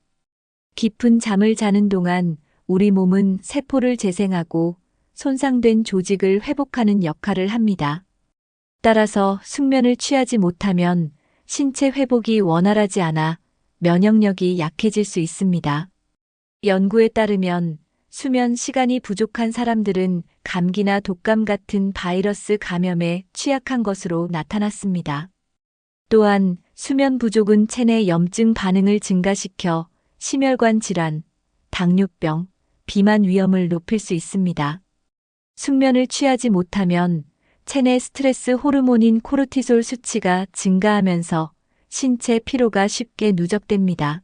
Speaker 1: 깊은 잠을 자는 동안 우리 몸은 세포를 재생하고 손상된 조직을 회복하는 역할을 합니다. 따라서 숙면을 취하지 못하면 신체 회복이 원활하지 않아 면역력이 약해질 수 있습니다. 연구에 따르면 수면 시간이 부족한 사람들은 감기나 독감 같은 바이러스 감염에 취약한 것으로 나타났습니다. 또한 수면 부족은 체내 염증 반응을 증가시켜 심혈관 질환, 당뇨병, 비만 위험을 높일 수 있습니다. 숙면을 취하지 못하면 체내 스트레스 호르몬인 코르티솔 수치가 증가하면서 신체 피로가 쉽게 누적됩니다.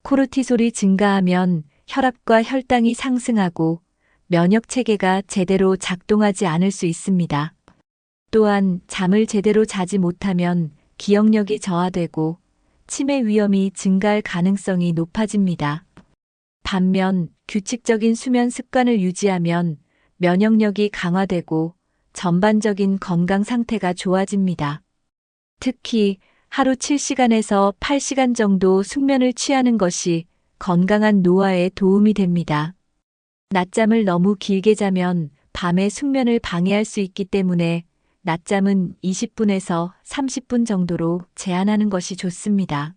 Speaker 1: 코르티솔이 증가하면 혈압과 혈당이 상승하고 면역 체계가 제대로 작동하지 않을 수 있습니다. 또한 잠을 제대로 자지 못하면 기억력이 저하되고 치매 위험이 증가할 가능성이 높아집니다. 반면 규칙적인 수면 습관을 유지하면 면역력이 강화되고 전반적인 건강 상태가 좋아집니다. 특히 하루 7시간에서 8시간 정도 숙면을 취하는 것이 건강한 노화에 도움이 됩니다. 낮잠을 너무 길게 자면 밤에 숙면을 방해할 수 있기 때문에 낮잠은 20분에서 30분 정도로 제한하는 것이 좋습니다.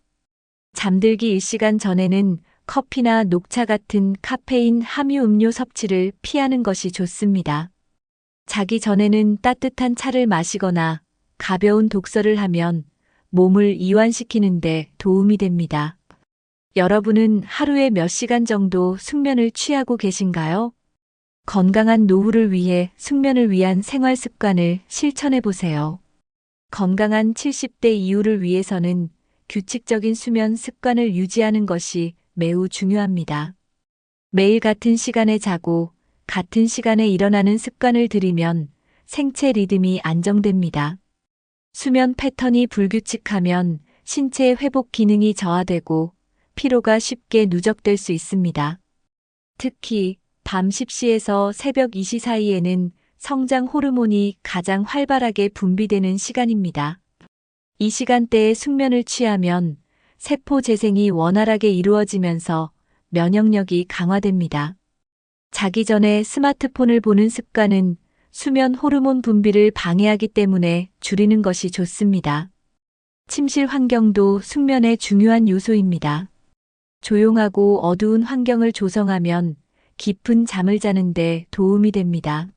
Speaker 1: 잠들기 1시간 전에는 커피나 녹차 같은 카페인 함유 음료 섭취를 피하는 것이 좋습니다. 자기 전에는 따뜻한 차를 마시거나 가벼운 독서를 하면 몸을 이완시키는 데 도움이 됩니다. 여러분은 하루에 몇 시간 정도 숙면을 취하고 계신가요? 건강한 노후를 위해 숙면을 위한 생활 습관을 실천해 보세요. 건강한 70대 이후를 위해서는 규칙적인 수면 습관을 유지하는 것이 매우 중요합니다. 매일 같은 시간에 자고 같은 시간에 일어나는 습관을 들이면 생체 리듬이 안정됩니다. 수면 패턴이 불규칙하면 신체 회복 기능이 저하되고 피로가 쉽게 누적될 수 있습니다. 특히 밤 10시에서 새벽 2시 사이에는 성장 호르몬이 가장 활발하게 분비되는 시간입니다. 이 시간대에 숙면을 취하면 세포 재생이 원활하게 이루어지면서 면역력이 강화됩니다. 자기 전에 스마트폰을 보는 습관은 수면 호르몬 분비를 방해하기 때문에 줄이는 것이 좋습니다. 침실 환경도 숙면의 중요한 요소입니다. 조용하고 어두운 환경을 조성하면 깊은 잠을 자는데 도움이 됩니다.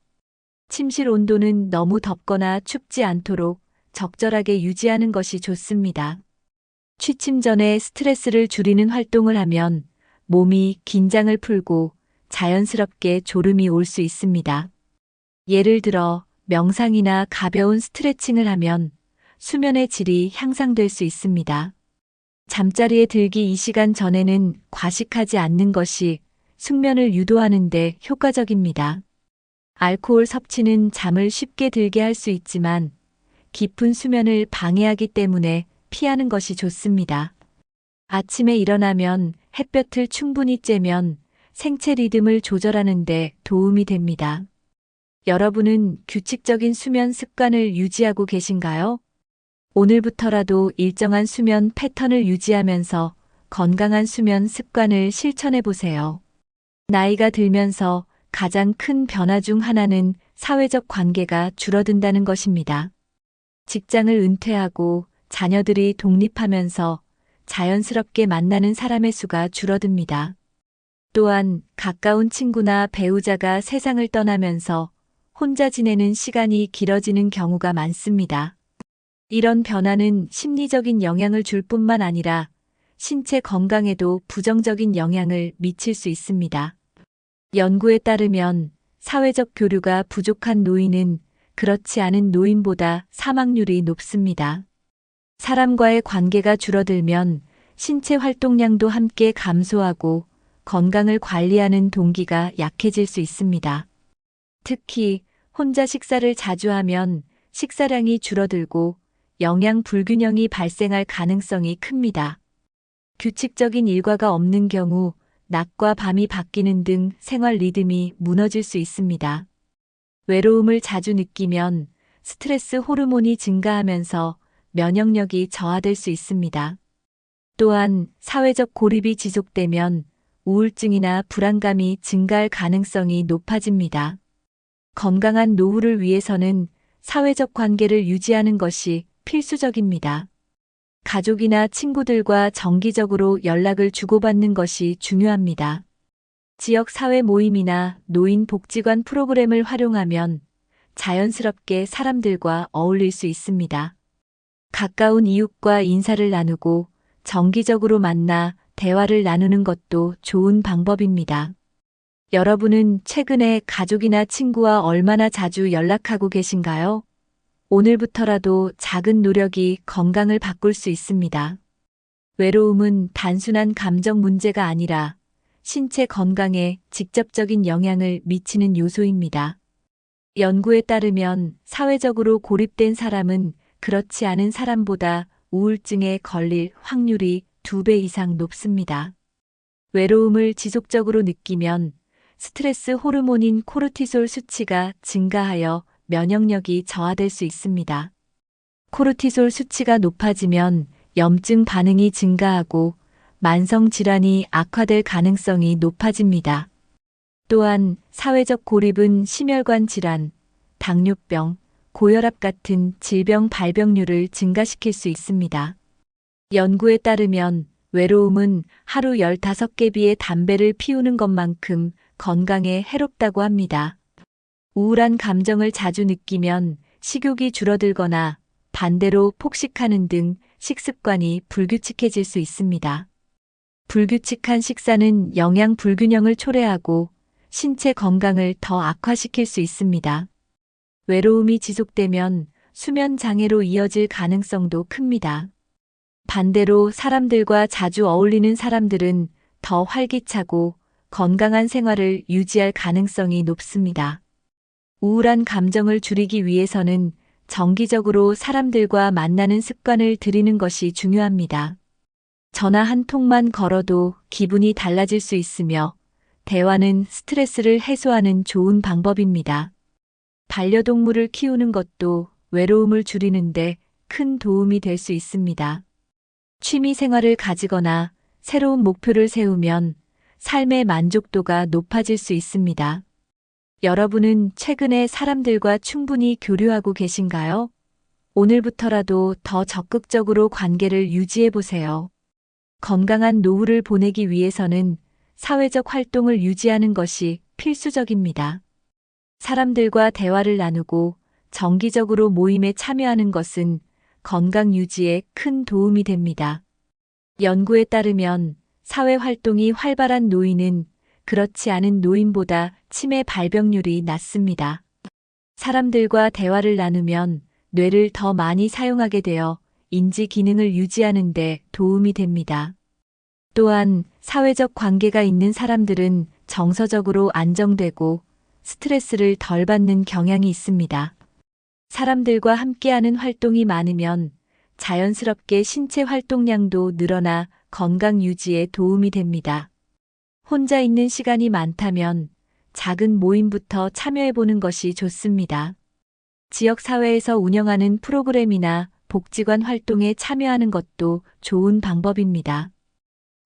Speaker 1: 침실 온도는 너무 덥거나 춥지 않도록 적절하게 유지하는 것이 좋습니다. 취침 전에 스트레스를 줄이는 활동을 하면 몸이 긴장을 풀고 자연스럽게 졸음이 올 수 있습니다. 예를 들어 명상이나 가벼운 스트레칭을 하면 수면의 질이 향상될 수 있습니다. 잠자리에 들기 2시간 전에는 과식하지 않는 것이 숙면을 유도하는 데 효과적입니다. 알코올 섭취는 잠을 쉽게 들게 할 수 있지만 깊은 수면을 방해하기 때문에 피하는 것이 좋습니다. 아침에 일어나면 햇볕을 충분히 쬐면 생체 리듬을 조절하는 데 도움이 됩니다. 여러분은 규칙적인 수면 습관을 유지하고 계신가요? 오늘부터라도 일정한 수면 패턴을 유지하면서 건강한 수면 습관을 실천해 보세요. 나이가 들면서 가장 큰 변화 중 하나는 사회적 관계가 줄어든다는 것입니다. 직장을 은퇴하고 자녀들이 독립하면서 자연스럽게 만나는 사람의 수가 줄어듭니다. 또한 가까운 친구나 배우자가 세상을 떠나면서 혼자 지내는 시간이 길어지는 경우가 많습니다. 이런 변화는 심리적인 영향을 줄 뿐만 아니라 신체 건강에도 부정적인 영향을 미칠 수 있습니다. 연구에 따르면 사회적 교류가 부족한 노인은 그렇지 않은 노인보다 사망률이 높습니다. 사람과의 관계가 줄어들면 신체 활동량도 함께 감소하고 건강을 관리하는 동기가 약해질 수 있습니다. 특히 혼자 식사를 자주 하면 식사량이 줄어들고 영양 불균형이 발생할 가능성이 큽니다. 규칙적인 일과가 없는 경우 낮과 밤이 바뀌는 등 생활 리듬이 무너질 수 있습니다. 외로움을 자주 느끼면 스트레스 호르몬이 증가하면서 면역력이 저하될 수 있습니다. 또한 사회적 고립이 지속되면 우울증이나 불안감이 증가할 가능성이 높아집니다. 건강한 노후를 위해서는 사회적 관계를 유지하는 것이 필수적입니다. 가족이나 친구들과 정기적으로 연락을 주고받는 것이 중요합니다. 지역 사회 모임이나 노인 복지관 프로그램을 활용하면 자연스럽게 사람들과 어울릴 수 있습니다. 가까운 이웃과 인사를 나누고 정기적으로 만나 대화를 나누는 것도 좋은 방법입니다. 여러분은 최근에 가족이나 친구와 얼마나 자주 연락하고 계신가요? 오늘부터라도 작은 노력이 건강을 바꿀 수 있습니다. 외로움은 단순한 감정 문제가 아니라 신체 건강에 직접적인 영향을 미치는 요소입니다. 연구에 따르면 사회적으로 고립된 사람은 그렇지 않은 사람보다 우울증에 걸릴 확률이 2배 이상 높습니다. 외로움을 지속적으로 느끼면 스트레스 호르몬인 코르티솔 수치가 증가하여 면역력이 저하될 수 있습니다. 코르티솔 수치가 높아지면 염증 반응이 증가하고 만성 질환이 악화될 가능성이 높아집니다. 또한 사회적 고립은 심혈관 질환, 당뇨병, 고혈압 같은 질병 발병률을 증가시킬 수 있습니다. 연구에 따르면 외로움은 하루 15개비의 담배를 피우는 것만큼 건강에 해롭다고 합니다. 우울한 감정을 자주 느끼면 식욕이 줄어들거나 반대로 폭식하는 등 식습관이 불규칙해질 수 있습니다. 불규칙한 식사는 영양 불균형을 초래하고 신체 건강을 더 악화시킬 수 있습니다. 외로움이 지속되면 수면 장애로 이어질 가능성도 큽니다. 반대로 사람들과 자주 어울리는 사람들은 더 활기차고 건강한 생활을 유지할 가능성이 높습니다. 우울한 감정을 줄이기 위해서는 정기적으로 사람들과 만나는 습관을 들이는 것이 중요합니다. 전화 한 통만 걸어도 기분이 달라질 수 있으며 대화는 스트레스를 해소하는 좋은 방법입니다. 반려동물을 키우는 것도 외로움을 줄이는데 큰 도움이 될 수 있습니다. 취미 생활을 가지거나 새로운 목표를 세우면 삶의 만족도가 높아질 수 있습니다. 여러분은 최근에 사람들과 충분히 교류하고 계신가요? 오늘부터라도 더 적극적으로 관계를 유지해 보세요. 건강한 노후를 보내기 위해서는 사회적 활동을 유지하는 것이 필수적입니다. 사람들과 대화를 나누고 정기적으로 모임에 참여하는 것은 건강 유지에 큰 도움이 됩니다. 연구에 따르면 사회 활동이 활발한 노인은 그렇지 않은 노인보다 치매 발병률이 낮습니다. 사람들과 대화를 나누면 뇌를 더 많이 사용하게 되어 인지 기능을 유지하는 데 도움이 됩니다. 또한 사회적 관계가 있는 사람들은 정서적으로 안정되고 스트레스를 덜 받는 경향이 있습니다. 사람들과 함께하는 활동이 많으면 자연스럽게 신체 활동량도 늘어나 건강 유지에 도움이 됩니다. 혼자 있는 시간이 많다면 작은 모임부터 참여해보는 것이 좋습니다. 지역사회에서 운영하는 프로그램이나 복지관 활동에 참여하는 것도 좋은 방법입니다.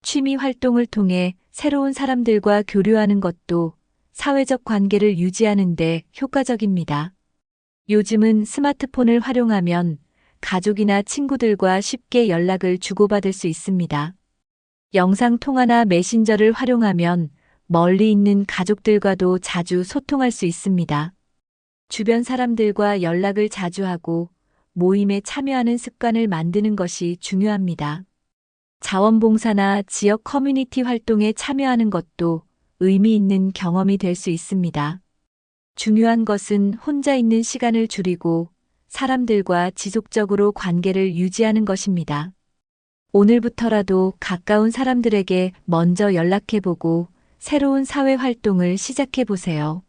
Speaker 1: 취미 활동을 통해 새로운 사람들과 교류하는 것도 사회적 관계를 유지하는 데 효과적입니다. 요즘은 스마트폰을 활용하면 가족이나 친구들과 쉽게 연락을 주고받을 수 있습니다. 영상통화나 메신저를 활용하면 멀리 있는 가족들과도 자주 소통할 수 있습니다. 주변 사람들과 연락을 자주 하고 모임에 참여하는 습관을 만드는 것이 중요합니다. 자원봉사나 지역 커뮤니티 활동에 참여하는 것도 의미 있는 경험이 될 수 있습니다. 중요한 것은 혼자 있는 시간을 줄이고 사람들과 지속적으로 관계를 유지하는 것입니다. 오늘부터라도 가까운 사람들에게 먼저 연락해보고 새로운 사회 활동을 시작해보세요.